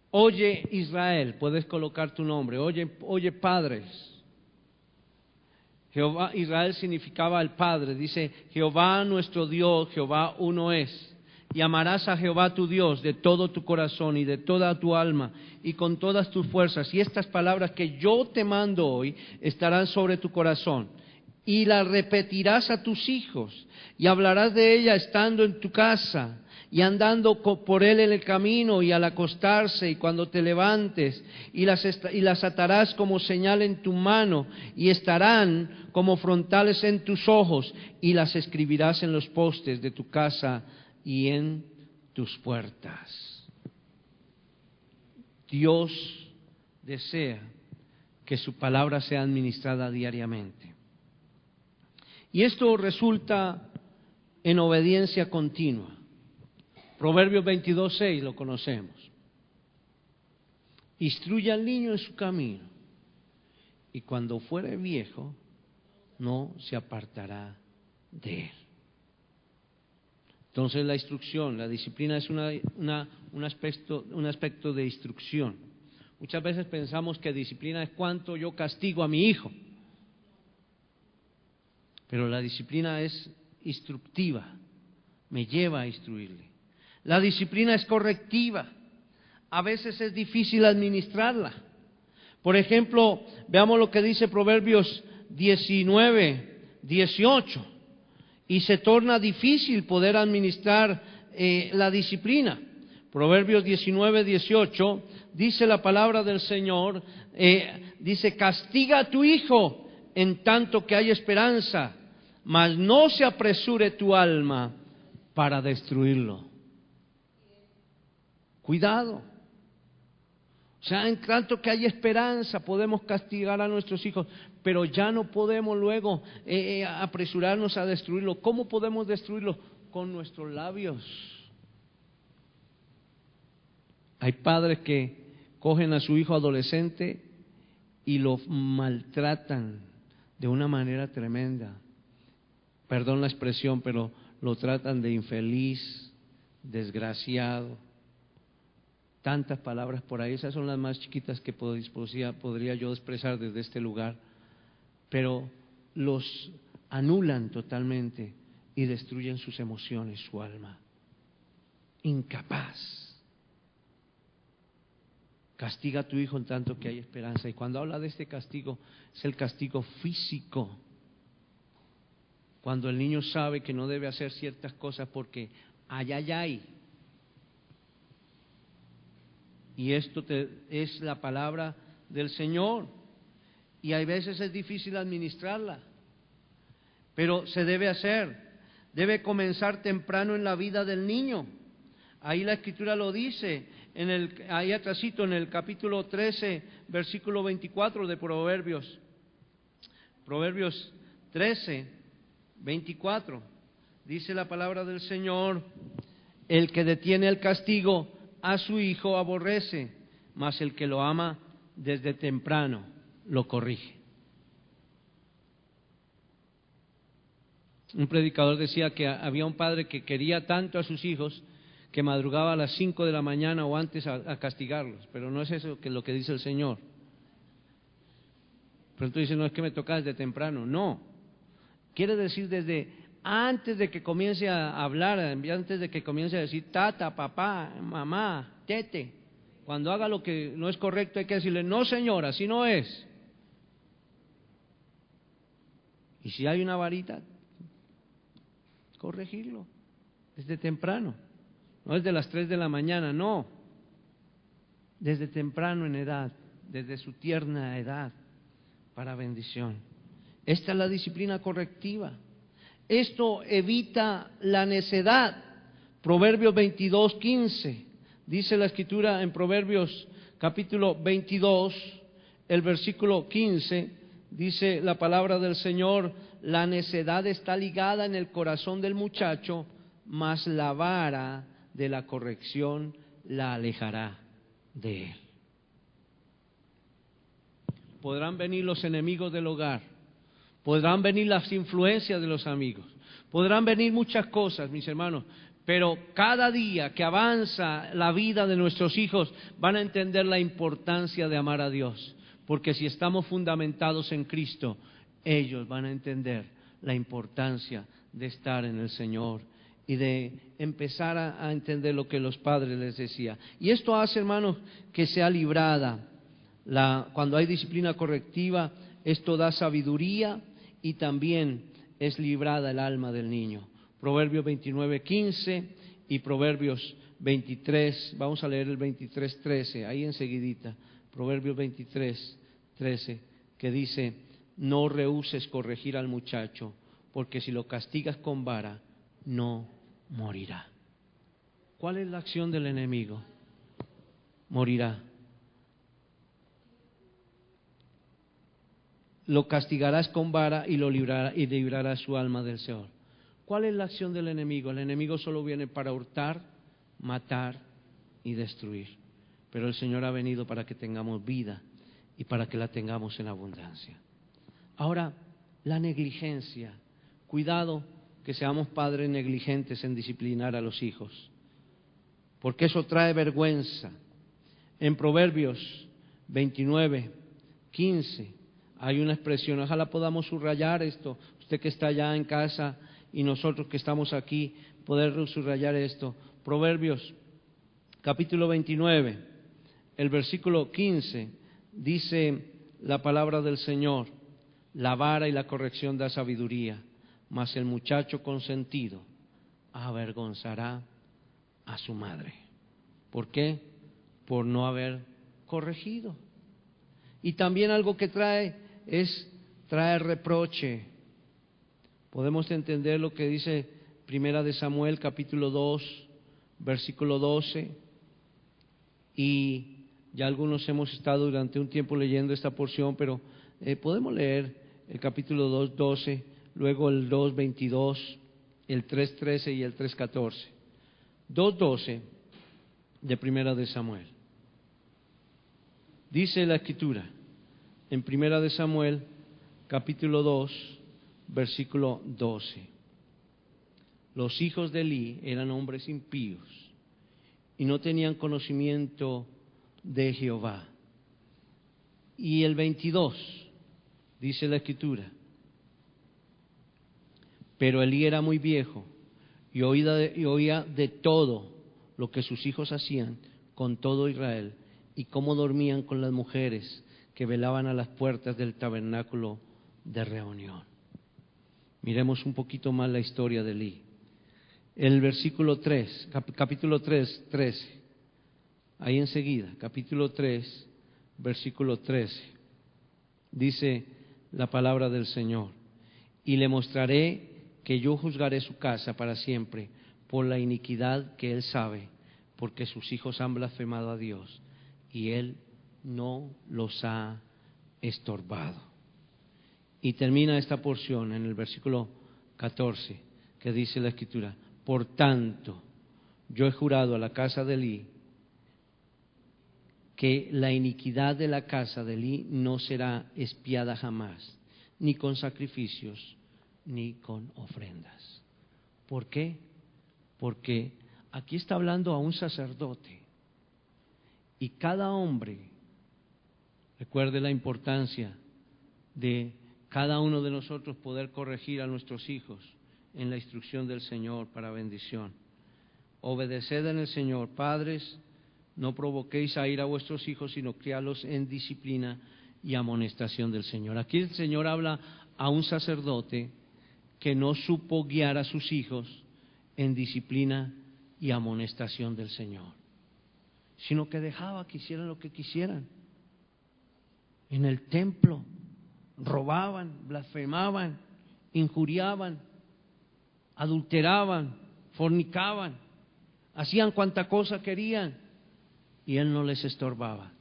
Speaker 1: oye Israel, puedes colocar tu nombre, oye padres. Jehová, Israel significaba el Padre, dice: Jehová nuestro Dios, Jehová uno es. Y amarás a Jehová tu Dios de todo tu corazón y de toda tu alma y con todas tus fuerzas. Y estas palabras que yo te mando hoy estarán sobre tu corazón. y la repetirás a tus hijos, y hablarás de ella estando en tu casa, y andando por él en el camino, y al acostarse, y cuando te levantes, y las atarás como señal en tu mano, y estarán como frontales en tus ojos, y las escribirás en los postes de tu casa y en tus puertas. Dios desea que su palabra sea administrada diariamente. Y esto resulta en obediencia continua. Proverbios 22:6 lo conocemos. Instruye al niño en su camino, y cuando fuere viejo, no se apartará de él. Entonces la instrucción, la disciplina es un aspecto de instrucción. Muchas veces pensamos que disciplina es cuánto yo castigo a mi hijo, pero la disciplina es instructiva, me lleva a instruirle. La disciplina es correctiva, a veces es difícil administrarla. Por ejemplo, veamos lo que dice Proverbios 19:18. Y se torna difícil poder administrar la disciplina. Proverbios 19:18 dice la palabra del Señor, dice: castiga a tu hijo en tanto que hay esperanza, mas no se apresure tu alma para destruirlo. Cuidado. O sea, en tanto que hay esperanza podemos castigar a nuestros hijos, pero ya no podemos luego apresurarnos a destruirlo. ¿Cómo podemos destruirlo? Con nuestros labios. Hay padres que cogen a su hijo adolescente y lo maltratan de una manera tremenda. Perdón la expresión, pero lo tratan de infeliz, desgraciado. Tantas palabras por ahí, esas son las más chiquitas que podría yo expresar desde este lugar, pero los anulan totalmente y destruyen sus emociones, su alma. Incapaz. Castiga a tu hijo en tanto que hay esperanza. Y cuando habla de este castigo, es el castigo físico. Cuando el niño sabe que no debe hacer ciertas cosas porque ay. Y esto es la palabra del Señor. Y hay veces es difícil administrarla, pero se debe hacer. Debe comenzar temprano en la vida del niño. Ahí la Escritura lo dice, ahí atrásito en el capítulo 13, versículo 24 de Proverbios. Proverbios 13, 24. Dice la palabra del Señor: el que detiene el castigo a su hijo aborrece, mas el que lo ama desde temprano lo corrige. Un predicador decía que había un padre que quería tanto a sus hijos que madrugaba a las 5 de la mañana o antes a castigarlos, pero no es eso lo que dice el Señor. Pero tú dices: no, es que me toca desde temprano. No, quiere decir desde antes de que comience a hablar, antes de que comience a decir tata, papá, mamá, tete. Cuando haga lo que no es correcto hay que decirle: no, señora, así no es. Y si hay una varita, corregirlo desde temprano. No desde las 3 de la mañana, no. Desde temprano en edad, desde su tierna edad, para bendición. Esta es la disciplina correctiva. Esto evita la necedad. Proverbios 22:15. Dice la Escritura en Proverbios capítulo 22, el versículo 15, dice la palabra del Señor: la necedad está ligada en el corazón del muchacho, mas la vara de la corrección la alejará de él. Podrán venir los enemigos del hogar, podrán venir las influencias de los amigos, podrán venir muchas cosas, mis hermanos, pero cada día que avanza la vida de nuestros hijos van a entender la importancia de amar a Dios, porque si estamos fundamentados en Cristo, ellos van a entender la importancia de estar en el Señor y de empezar a entender lo que los padres les decían. Y esto hace, hermanos, que sea librada. Cuando hay disciplina correctiva, esto da sabiduría y también es librada el alma del niño. Proverbios 29:15 y Proverbios 23, vamos a leer el 23:13, ahí enseguidita, Proverbios 23:13, que dice: no rehúses corregir al muchacho, porque si lo castigas con vara, no morirá. ¿Cuál es la acción del enemigo? Morirá. Lo castigarás con vara y librarás su alma del Seol. ¿Cuál es la acción del enemigo? El enemigo solo viene para hurtar, matar y destruir. Pero el Señor ha venido para que tengamos vida y para que la tengamos en abundancia. Ahora, la negligencia. Cuidado que seamos padres negligentes en disciplinar a los hijos, porque eso trae vergüenza. En Proverbios 29:15 hay una expresión, ojalá podamos subrayar esto, usted que está allá en casa y nosotros que estamos aquí, poder subrayar esto. Proverbios capítulo 29, el versículo 15, dice la palabra del Señor: la vara y la corrección da sabiduría, mas el muchacho consentido avergonzará a su madre. ¿Por qué? Por no haber corregido. Y también algo que trae reproche. Podemos entender lo que dice Primera de Samuel capítulo 2, versículo 12, y ya algunos hemos estado durante un tiempo leyendo esta porción, pero podemos leer el capítulo 2, 12, luego el 2, 22, el 3, 13 y el 3, 14. 2, 12 de Primera de Samuel. Dice la Escritura en Primera de Samuel capítulo 2, versículo 12: los hijos de Elí eran hombres impíos y no tenían conocimiento de Jehová. Y el 22 dice la Escritura: pero Elí era muy viejo y oía de todo lo que sus hijos hacían con todo Israel, y cómo dormían con las mujeres que velaban a las puertas del tabernáculo de reunión. Miremos un poquito más la historia de Elí. El versículo 3, capítulo 3, 13, ahí enseguida, capítulo 3, versículo 13, dice la palabra del Señor: y le mostraré que yo juzgaré su casa para siempre por la iniquidad que él sabe, porque sus hijos han blasfemado a Dios y él no los ha estorbado. Y termina esta porción en el versículo 14, que dice la Escritura: por tanto, yo he jurado a la casa de Elí que la iniquidad de la casa de Elí no será expiada jamás, ni con sacrificios, ni con ofrendas. ¿Por qué? Porque aquí está hablando a un sacerdote, y cada hombre, recuerde la importancia de cada uno de nosotros poder corregir a nuestros hijos en la instrucción del Señor para bendición. Obedeced en el Señor, padres, no provoquéis a ira a vuestros hijos, sino criadlos en disciplina y amonestación del Señor. Aquí el Señor habla a un sacerdote que no supo guiar a sus hijos en disciplina y amonestación del Señor, sino que dejaba que hicieran lo que quisieran. En el templo robaban, blasfemaban, injuriaban, adulteraban, fornicaban, hacían cuanta cosa querían, y él no les estorbaba.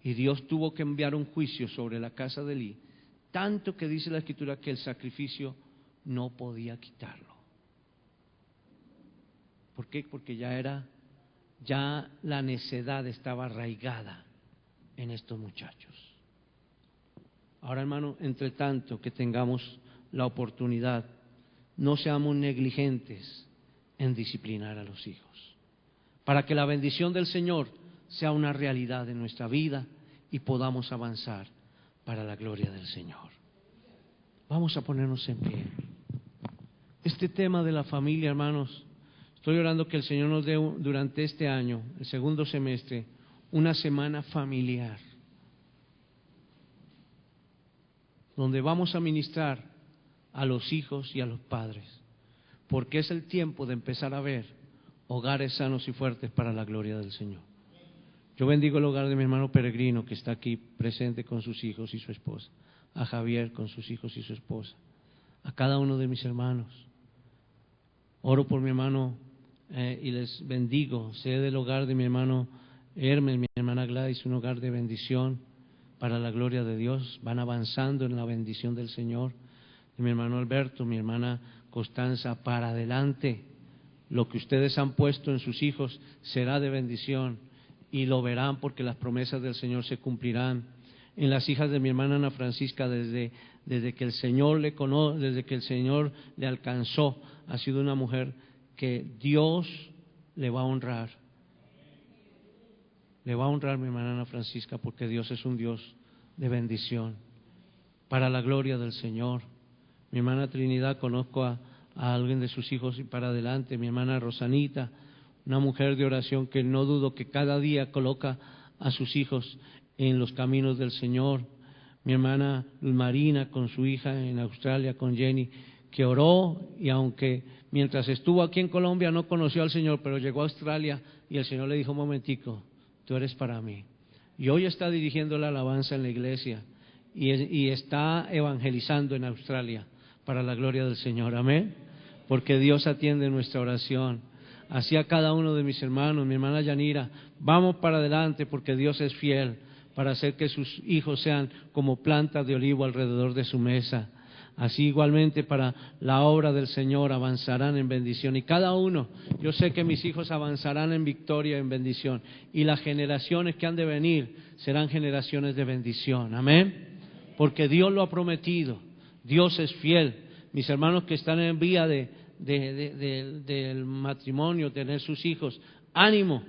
Speaker 1: Y Dios tuvo que enviar un juicio sobre la casa de Elí, tanto que dice la Escritura que el sacrificio no podía quitarlo. ¿Por qué? Porque ya la necedad estaba arraigada en estos muchachos. Ahora, hermano, entre tanto que tengamos la oportunidad, no seamos negligentes en disciplinar a los hijos, para que la bendición del Señor sea una realidad en nuestra vida y podamos avanzar para la gloria del Señor. Vamos a ponernos en pie. Este tema de la familia, hermanos, estoy orando que el Señor nos dé durante este año, el segundo semestre, una semana familiar. donde vamos a ministrar a los hijos y a los padres, porque es el tiempo de empezar a ver hogares sanos y fuertes para la gloria del Señor. Yo bendigo el hogar de mi hermano Peregrino, que está aquí presente con sus hijos y su esposa, a Javier con sus hijos y su esposa, a cada uno de mis hermanos. Oro por mi hermano y les bendigo. Sé del hogar de mi hermano Hermes, mi hermana Gladys, un hogar de bendición para la gloria de Dios. Van avanzando en la bendición del Señor. De mi hermano Alberto, mi hermana Constanza, para adelante. Lo que ustedes han puesto en sus hijos será de bendición y lo verán porque las promesas del Señor se cumplirán. En las hijas de mi hermana Ana Francisca, desde que el Señor le conoce, desde que el Señor le alcanzó, ha sido una mujer que Dios le va a honrar. Le va a honrar mi hermana Ana Francisca porque Dios es un Dios de bendición para la gloria del Señor. Mi hermana Trinidad, conozco a alguien de sus hijos y para adelante. Mi hermana Rosanita, una mujer de oración que no dudo que cada día coloca a sus hijos en los caminos del Señor. Mi hermana Marina con su hija en Australia, con Jenny, que oró y aunque mientras estuvo aquí en Colombia no conoció al Señor, pero llegó a Australia y el Señor le dijo: un momentico, tú eres para mí. Y hoy está dirigiendo la alabanza en la iglesia y está evangelizando en Australia para la gloria del Señor. Amén. Porque Dios atiende nuestra oración. Así a cada uno de mis hermanos, mi hermana Yanira, vamos para adelante porque Dios es fiel para hacer que sus hijos sean como plantas de olivo alrededor de su mesa. Así igualmente para la obra del Señor avanzarán en bendición. Y cada uno, yo sé que mis hijos avanzarán en victoria, en bendición. Y las generaciones que han de venir serán generaciones de bendición. Amén. Porque Dios lo ha prometido. Dios es fiel. Mis hermanos que están en vía del matrimonio, tener sus hijos, ánimo.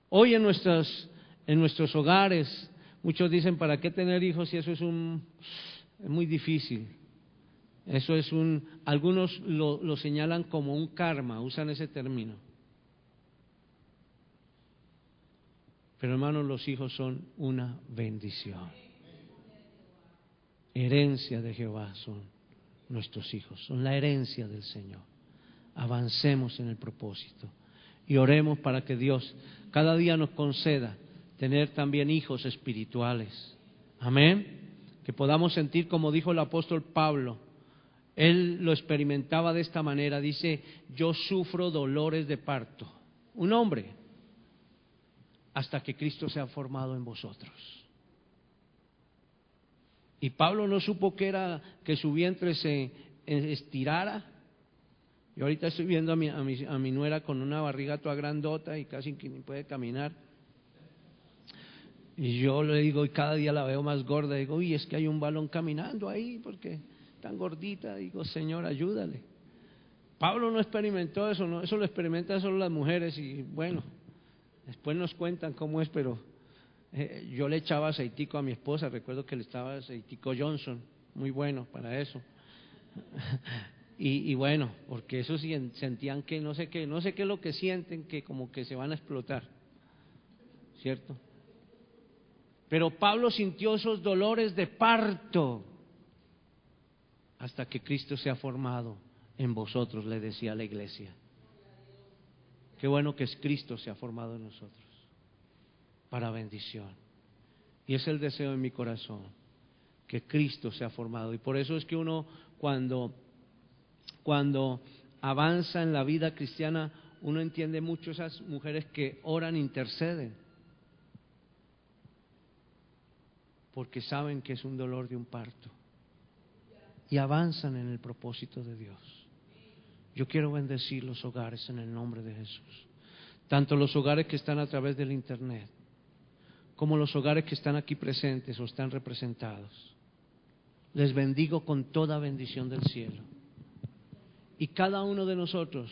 Speaker 1: Hoy en nuestros hogares, muchos dicen: ¿para qué tener hijos si eso es muy difícil? Eso es algunos lo señalan como un karma, usan ese término. Pero hermanos, los hijos son una bendición. Herencia de Jehová son nuestros hijos, son la herencia del Señor. Avancemos en el propósito y oremos para que Dios cada día nos conceda tener también hijos espirituales. Amén. Que podamos sentir, como dijo el apóstol Pablo, él lo experimentaba de esta manera, dice: yo sufro dolores de parto, un hombre, hasta que Cristo sea formado en vosotros. Y Pablo no supo que era que su vientre se estirara. Yo ahorita estoy viendo a mi nuera con una barriga toda grandota y casi que ni puede caminar. Y yo le digo, y cada día la veo más gorda, digo: uy, es que hay un balón caminando ahí porque tan gordita. Digo: Señor, ayúdale. Pablo no experimentó eso, no, eso lo experimentan solo las mujeres. Y bueno, después nos cuentan cómo es, pero yo le echaba aceitico a mi esposa. Recuerdo que le estaba aceitico Johnson, muy bueno para eso. Y bueno, porque eso sí sentían que no sé qué es lo que sienten, que como que se van a explotar, ¿cierto? Pero Pablo sintió esos dolores de parto hasta que Cristo se ha formado en vosotros, le decía a la iglesia. Qué bueno que es Cristo se ha formado en nosotros para bendición. Y es el deseo en mi corazón, que Cristo se ha formado. Y por eso es que uno cuando avanza en la vida cristiana, uno entiende mucho esas mujeres que oran, interceden, porque saben que es un dolor de un parto y avanzan en el propósito de Dios. Yo quiero bendecir los hogares en el nombre de Jesús, tanto los hogares que están a través del internet como los hogares que están aquí presentes o están representados. Les bendigo con toda bendición del cielo. Y cada uno de nosotros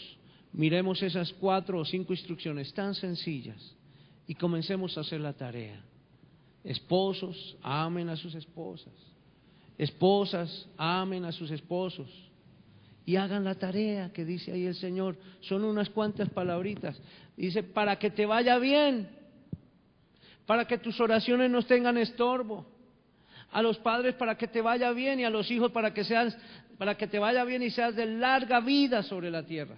Speaker 1: miremos esas 4 o 5 instrucciones tan sencillas y comencemos a hacer la tarea. Esposos, amen a sus esposas. Esposas, amen a sus esposos. Y hagan la tarea que dice ahí el Señor. Son unas cuantas palabritas. Dice: para que te vaya bien, para que tus oraciones no tengan estorbo. A los padres para que te vaya bien y a los hijos para que te vaya bien y seas de larga vida sobre la tierra.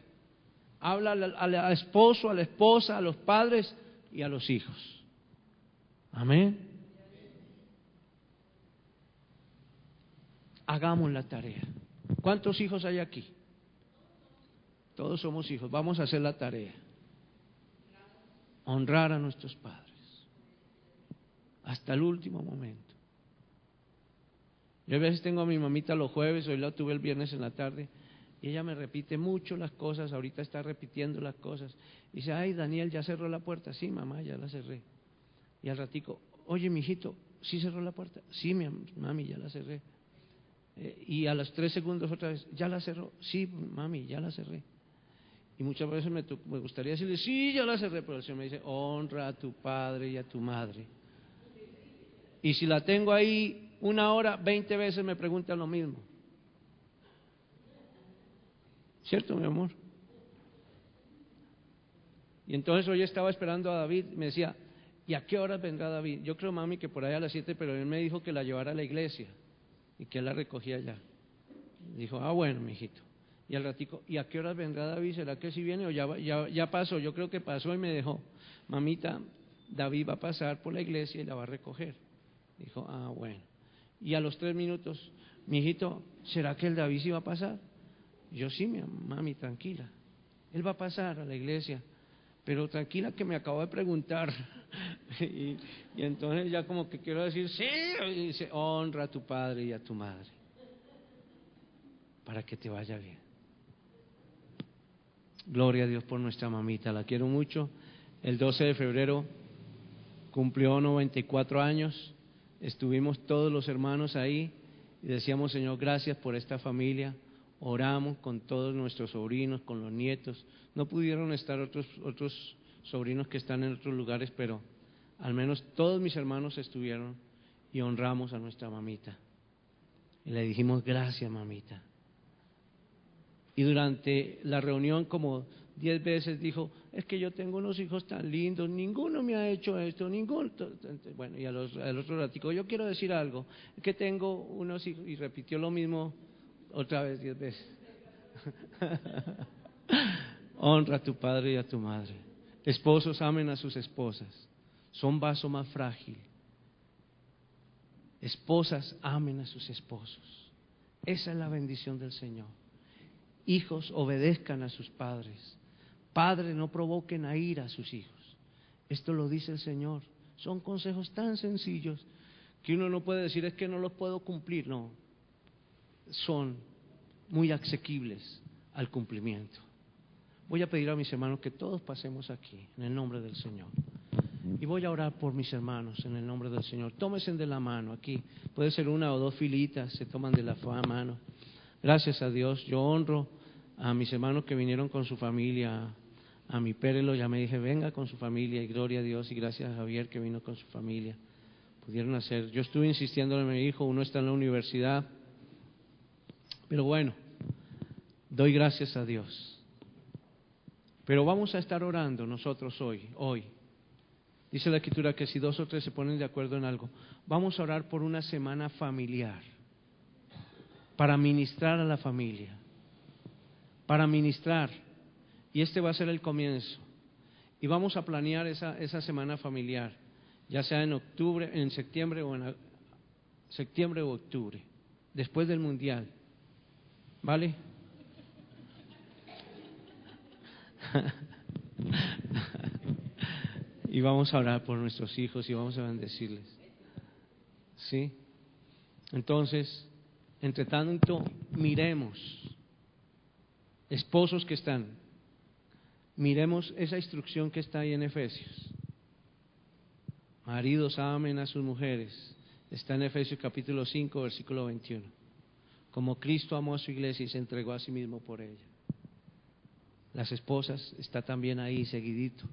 Speaker 1: Habla al esposo, a la esposa, a los padres y a los hijos. Amén. Hagamos la tarea. ¿Cuántos hijos hay aquí? Todos somos hijos. Vamos a hacer la tarea. Honrar a nuestros padres. Hasta el último momento. Yo a veces tengo a mi mamita los jueves, hoy la tuve el viernes en la tarde, y ella me repite mucho las cosas, ahorita está repitiendo las cosas. Y dice, ay, Daniel, ¿ya cerró la puerta? Sí, mamá, ya la cerré. Y al ratico, oye, mijito, ¿sí cerró la puerta? Sí, mami, ya la cerré. Y a los 3 segundos otra vez, ¿ya la cerró? Sí, mami, ya la cerré. Y muchas veces me gustaría decirle, sí, ya la cerré, pero el Señor me dice, honra a tu padre y a tu madre. Y si la tengo ahí 1 hora, 20 veces me preguntan lo mismo. ¿Cierto, mi amor? Y entonces hoy estaba esperando a David, me decía, ¿y a qué hora vendrá David? Yo creo, mami, que por ahí a las 7, pero él me dijo que la llevara a la iglesia y que él la recogía allá. Dijo, bueno, mijito. Y al ratico, ¿y a qué hora vendrá David? ¿Será que si viene o ya pasó? Yo creo que pasó y me dejó. Mamita, David va a pasar por la iglesia y la va a recoger. Dijo, bueno. Y a los 3 minutos, mijito, ¿será que el David sí va a pasar? Yo sí, mami, tranquila. Él va a pasar a la iglesia, pero tranquila que me acabo de preguntar. y entonces ya como que quiero decir, sí, y dice, honra a tu padre y a tu madre, para que te vaya bien. Gloria a Dios por nuestra mamita, la quiero mucho. El 12 de febrero cumplió 94 años, estuvimos todos los hermanos ahí y decíamos, Señor, gracias por esta familia. Oramos con todos nuestros sobrinos, con los nietos. No pudieron estar otros sobrinos que están en otros lugares, pero al menos todos mis hermanos estuvieron y honramos a nuestra mamita. Y le dijimos, gracias, mamita. Y durante la reunión como 10 veces dijo, es que yo tengo unos hijos tan lindos, ninguno me ha hecho esto, ninguno. Bueno, y al otro ratico, yo quiero decir algo, es que tengo unos hijos, y repitió lo mismo otra vez 10 veces. Honra a tu padre y a tu madre. Esposos, amen a sus esposas, son vaso más frágil. Esposas, amen a sus esposos. Esa es la bendición del Señor. Hijos, obedezcan a sus padres. Padres, no provoquen a ira a sus hijos. Esto lo dice el Señor. Son consejos tan sencillos que uno no puede decir, es que no los puedo cumplir. No, son muy asequibles al cumplimiento. Voy a pedir a mis hermanos que todos pasemos aquí, en el nombre del Señor. Y voy a orar por mis hermanos en el nombre del Señor. Tómense de la mano aquí. Puede ser 1 o 2 filitas, se toman de la mano. Gracias a Dios, yo honro a mis hermanos que vinieron con su familia, a mi Pérelo, ya me dije, venga con su familia, y gloria a Dios, y gracias a Javier que vino con su familia. Pudieron hacer, yo estuve insistiendo en mi hijo, uno está en la universidad, pero bueno, doy gracias a Dios. Pero vamos a estar orando nosotros hoy. Dice la Escritura que si 2 o 3 se ponen de acuerdo en algo, vamos a orar por una semana familiar. Para ministrar a la familia, para ministrar, y este va a ser el comienzo, y vamos a planear esa semana familiar, ya sea en septiembre o octubre, después del mundial, ¿vale? Y vamos a orar por nuestros hijos y vamos a bendecirles, ¿sí? Entonces, entre tanto, miremos, esposos que están, miremos esa instrucción que está ahí en Efesios. Maridos, amen a sus mujeres. Está en Efesios capítulo 5, versículo 21. Como Cristo amó a su iglesia y se entregó a sí mismo por ella. Las esposas, está también ahí seguidito,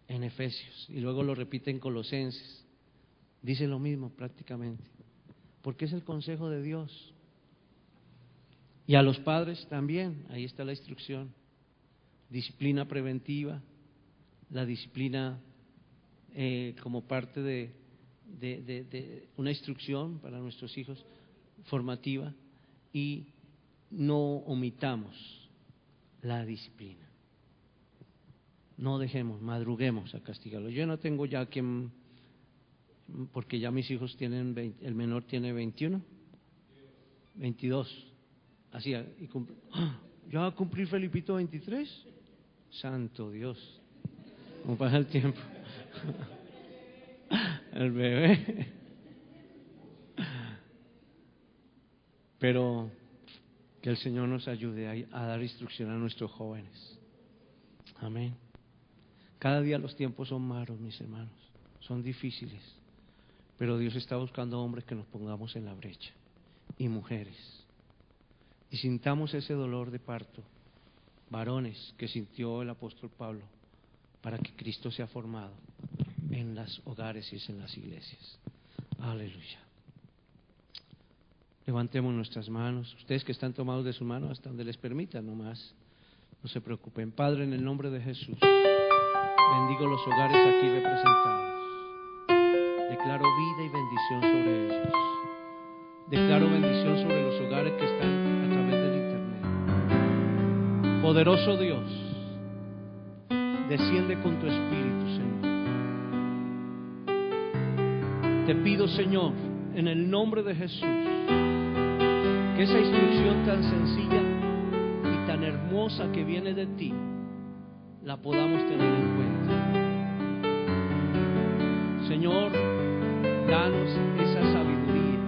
Speaker 1: en Efesios. Y luego lo repite en Colosenses. Dice lo mismo prácticamente. Porque es el consejo de Dios. Y a los padres también, ahí está la instrucción. Disciplina preventiva, la disciplina como parte de una instrucción para nuestros hijos formativa, y no omitamos la disciplina. No dejemos, madruguemos a castigarlo. Yo no tengo ya quien, porque ya mis hijos tienen 20, el menor tiene 21, 22. Así, y ¿ya va a cumplir Felipito 23? Santo Dios, ¿cómo pasa el tiempo? El bebé. Pero que el Señor nos ayude a dar instrucción a nuestros jóvenes. Amén. Cada día los tiempos son malos, mis hermanos, son difíciles, pero Dios está buscando hombres que nos pongamos en la brecha, y mujeres, y sintamos ese dolor de parto, varones, que sintió el apóstol Pablo, para que Cristo sea formado en los hogares y en las iglesias. Aleluya. Levantemos nuestras manos, ustedes que están tomados de su mano hasta donde les permita, nomás, no se preocupen. Padre, en el nombre de Jesús, bendigo los hogares aquí representados. Declaro vida y bendición sobre ellos. Declaro bendición sobre los hogares que están a través del internet. Poderoso Dios, desciende con tu espíritu, Señor. Te pido, Señor, en el nombre de Jesús, que esa instrucción tan sencilla y tan hermosa que viene de ti, la podamos tener en cuenta. Señor, danos esa sabiduría,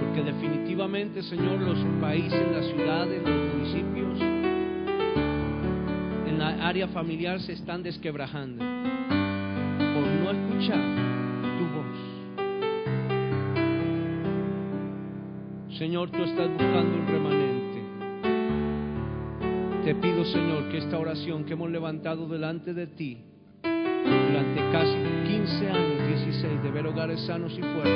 Speaker 1: porque definitivamente, Señor, los países, las ciudades, los municipios, en la área familiar se están desquebrajando por no escuchar tu voz. Señor, tú estás buscando un remanente. Te pido, Señor, que esta oración que hemos levantado delante de ti durante casi 15 años, 16, de ver hogares sanos y fuertes,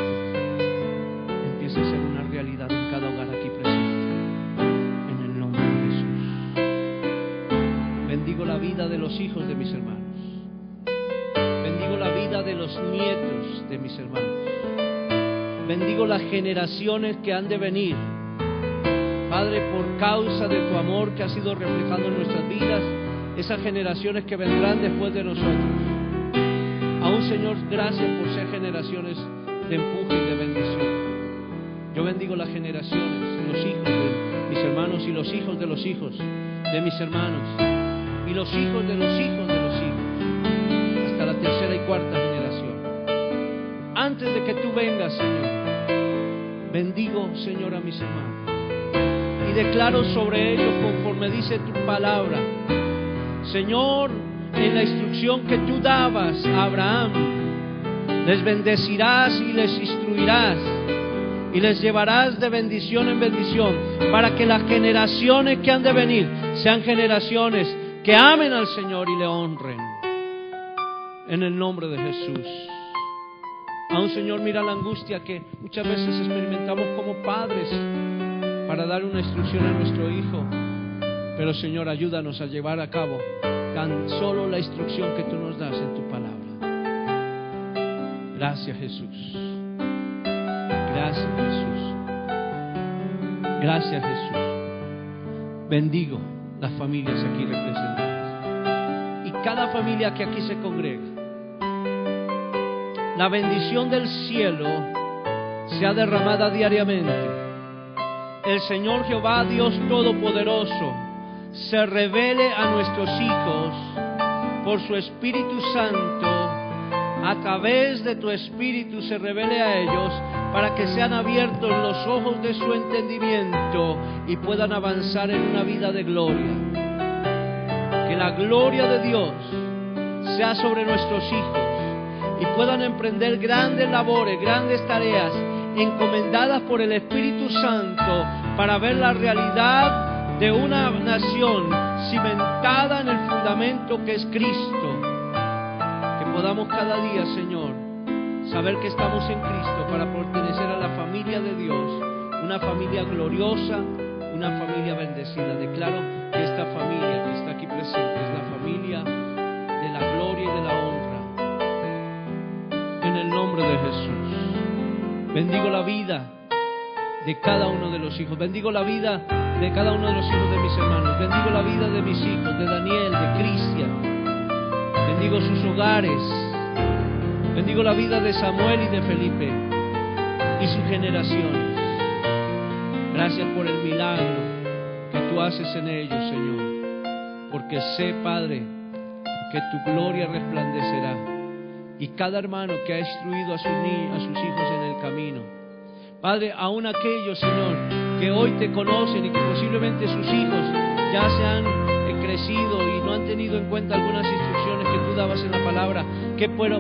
Speaker 1: empiece a ser una realidad en cada hogar aquí presente, en el nombre de Jesús. Bendigo la vida de los hijos de mis hermanos, bendigo la vida de los nietos de mis hermanos, bendigo las generaciones que han de venir, Padre, por causa de tu amor que ha sido reflejado en nuestras vidas, esas generaciones que vendrán después de nosotros. Aún, Señor, gracias por ser generaciones de empuje y de bendición. Yo bendigo las generaciones, los hijos de mis hermanos y los hijos de los hijos de mis hermanos y los hijos de los hijos de los hijos, hasta la tercera y cuarta generación. Antes de que tú vengas, Señor, bendigo, Señor, a mis hermanos. Y declaro sobre ellos conforme dice tu palabra. Señor, en la instrucción que tú dabas a Abraham, les bendecirás y les instruirás y les llevarás de bendición en bendición, para que las generaciones que han de venir sean generaciones que amen al Señor y le honren. En el nombre de Jesús. Aún, Señor, mira la angustia que muchas veces experimentamos como padres para dar una instrucción a nuestro hijo, pero, Señor, ayúdanos a llevar a cabo tan solo la instrucción que tú nos das en tu palabra. Gracias, Jesús. Gracias, Jesús. Gracias, Jesús. Bendigo las familias aquí representadas y cada familia que aquí se congrega. La bendición del cielo sea derramada diariamente. El Señor Jehová, Dios Todopoderoso, se revele a nuestros hijos por su Espíritu Santo. A través de tu Espíritu se revele a ellos, para que sean abiertos los ojos de su entendimiento y puedan avanzar en una vida de gloria. Que la gloria de Dios sea sobre nuestros hijos y puedan emprender grandes labores, grandes tareas encomendadas por el Espíritu Santo, para ver la realidad de una nación cimentada en el fundamento que es Cristo. Que podamos cada día, Señor, saber que estamos en Cristo para pertenecer a la familia de Dios, una familia gloriosa, una familia bendecida. Declaro que esta familia que está aquí presente es la familia de la gloria y de la honra. En en el nombre de Jesús. Bendigo la vida de cada uno de los hijos. Bendigo la vida de cada uno de los hijos de mis hermanos. Bendigo la vida de mis hijos, de Daniel, de Cristian. Bendigo sus hogares. Bendigo la vida de Samuel y de Felipe y sus generaciones. Gracias por el milagro que tú haces en ellos, Señor. Porque sé, Padre, que tu gloria resplandecerá. Y cada hermano que ha instruido a sus hijos en el camino. Padre, aún aquellos, Señor, que hoy te conocen y que posiblemente sus hijos ya se han crecido y no han tenido en cuenta algunas instrucciones que tú dabas en la palabra,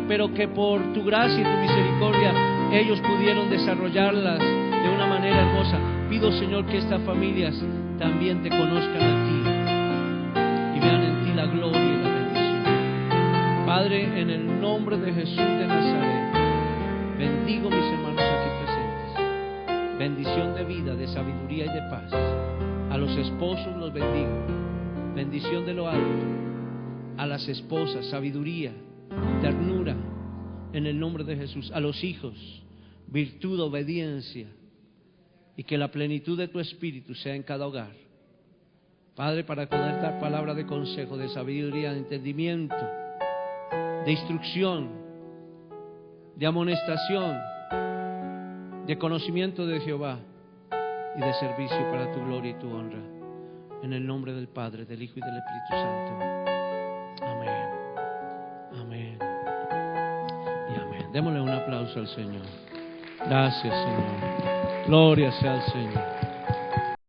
Speaker 1: pero que por tu gracia y tu misericordia ellos pudieron desarrollarlas de una manera hermosa. Pido, Señor, que estas familias también te conozcan a ti y vean en ti la gloria y la bendición. Padre, en el nombre de Jesús de Nazaret, bendigo mis hermanos aquí presentes. Bendición de vida, de sabiduría y de paz. A los esposos los bendigo. Bendición de lo alto. A las esposas, sabiduría, ternura, en el nombre de Jesús. A los hijos, virtud, obediencia, y que la plenitud de tu espíritu sea en cada hogar. Padre, para poder dar palabra de consejo, de sabiduría, de entendimiento, de instrucción, de amonestación, de conocimiento de Jehová y de servicio para tu gloria y tu honra. En el nombre del Padre, del Hijo y del Espíritu Santo. Amén. Amén. Y amén. Démosle un aplauso al Señor. Gracias, Señor. Gloria sea al Señor.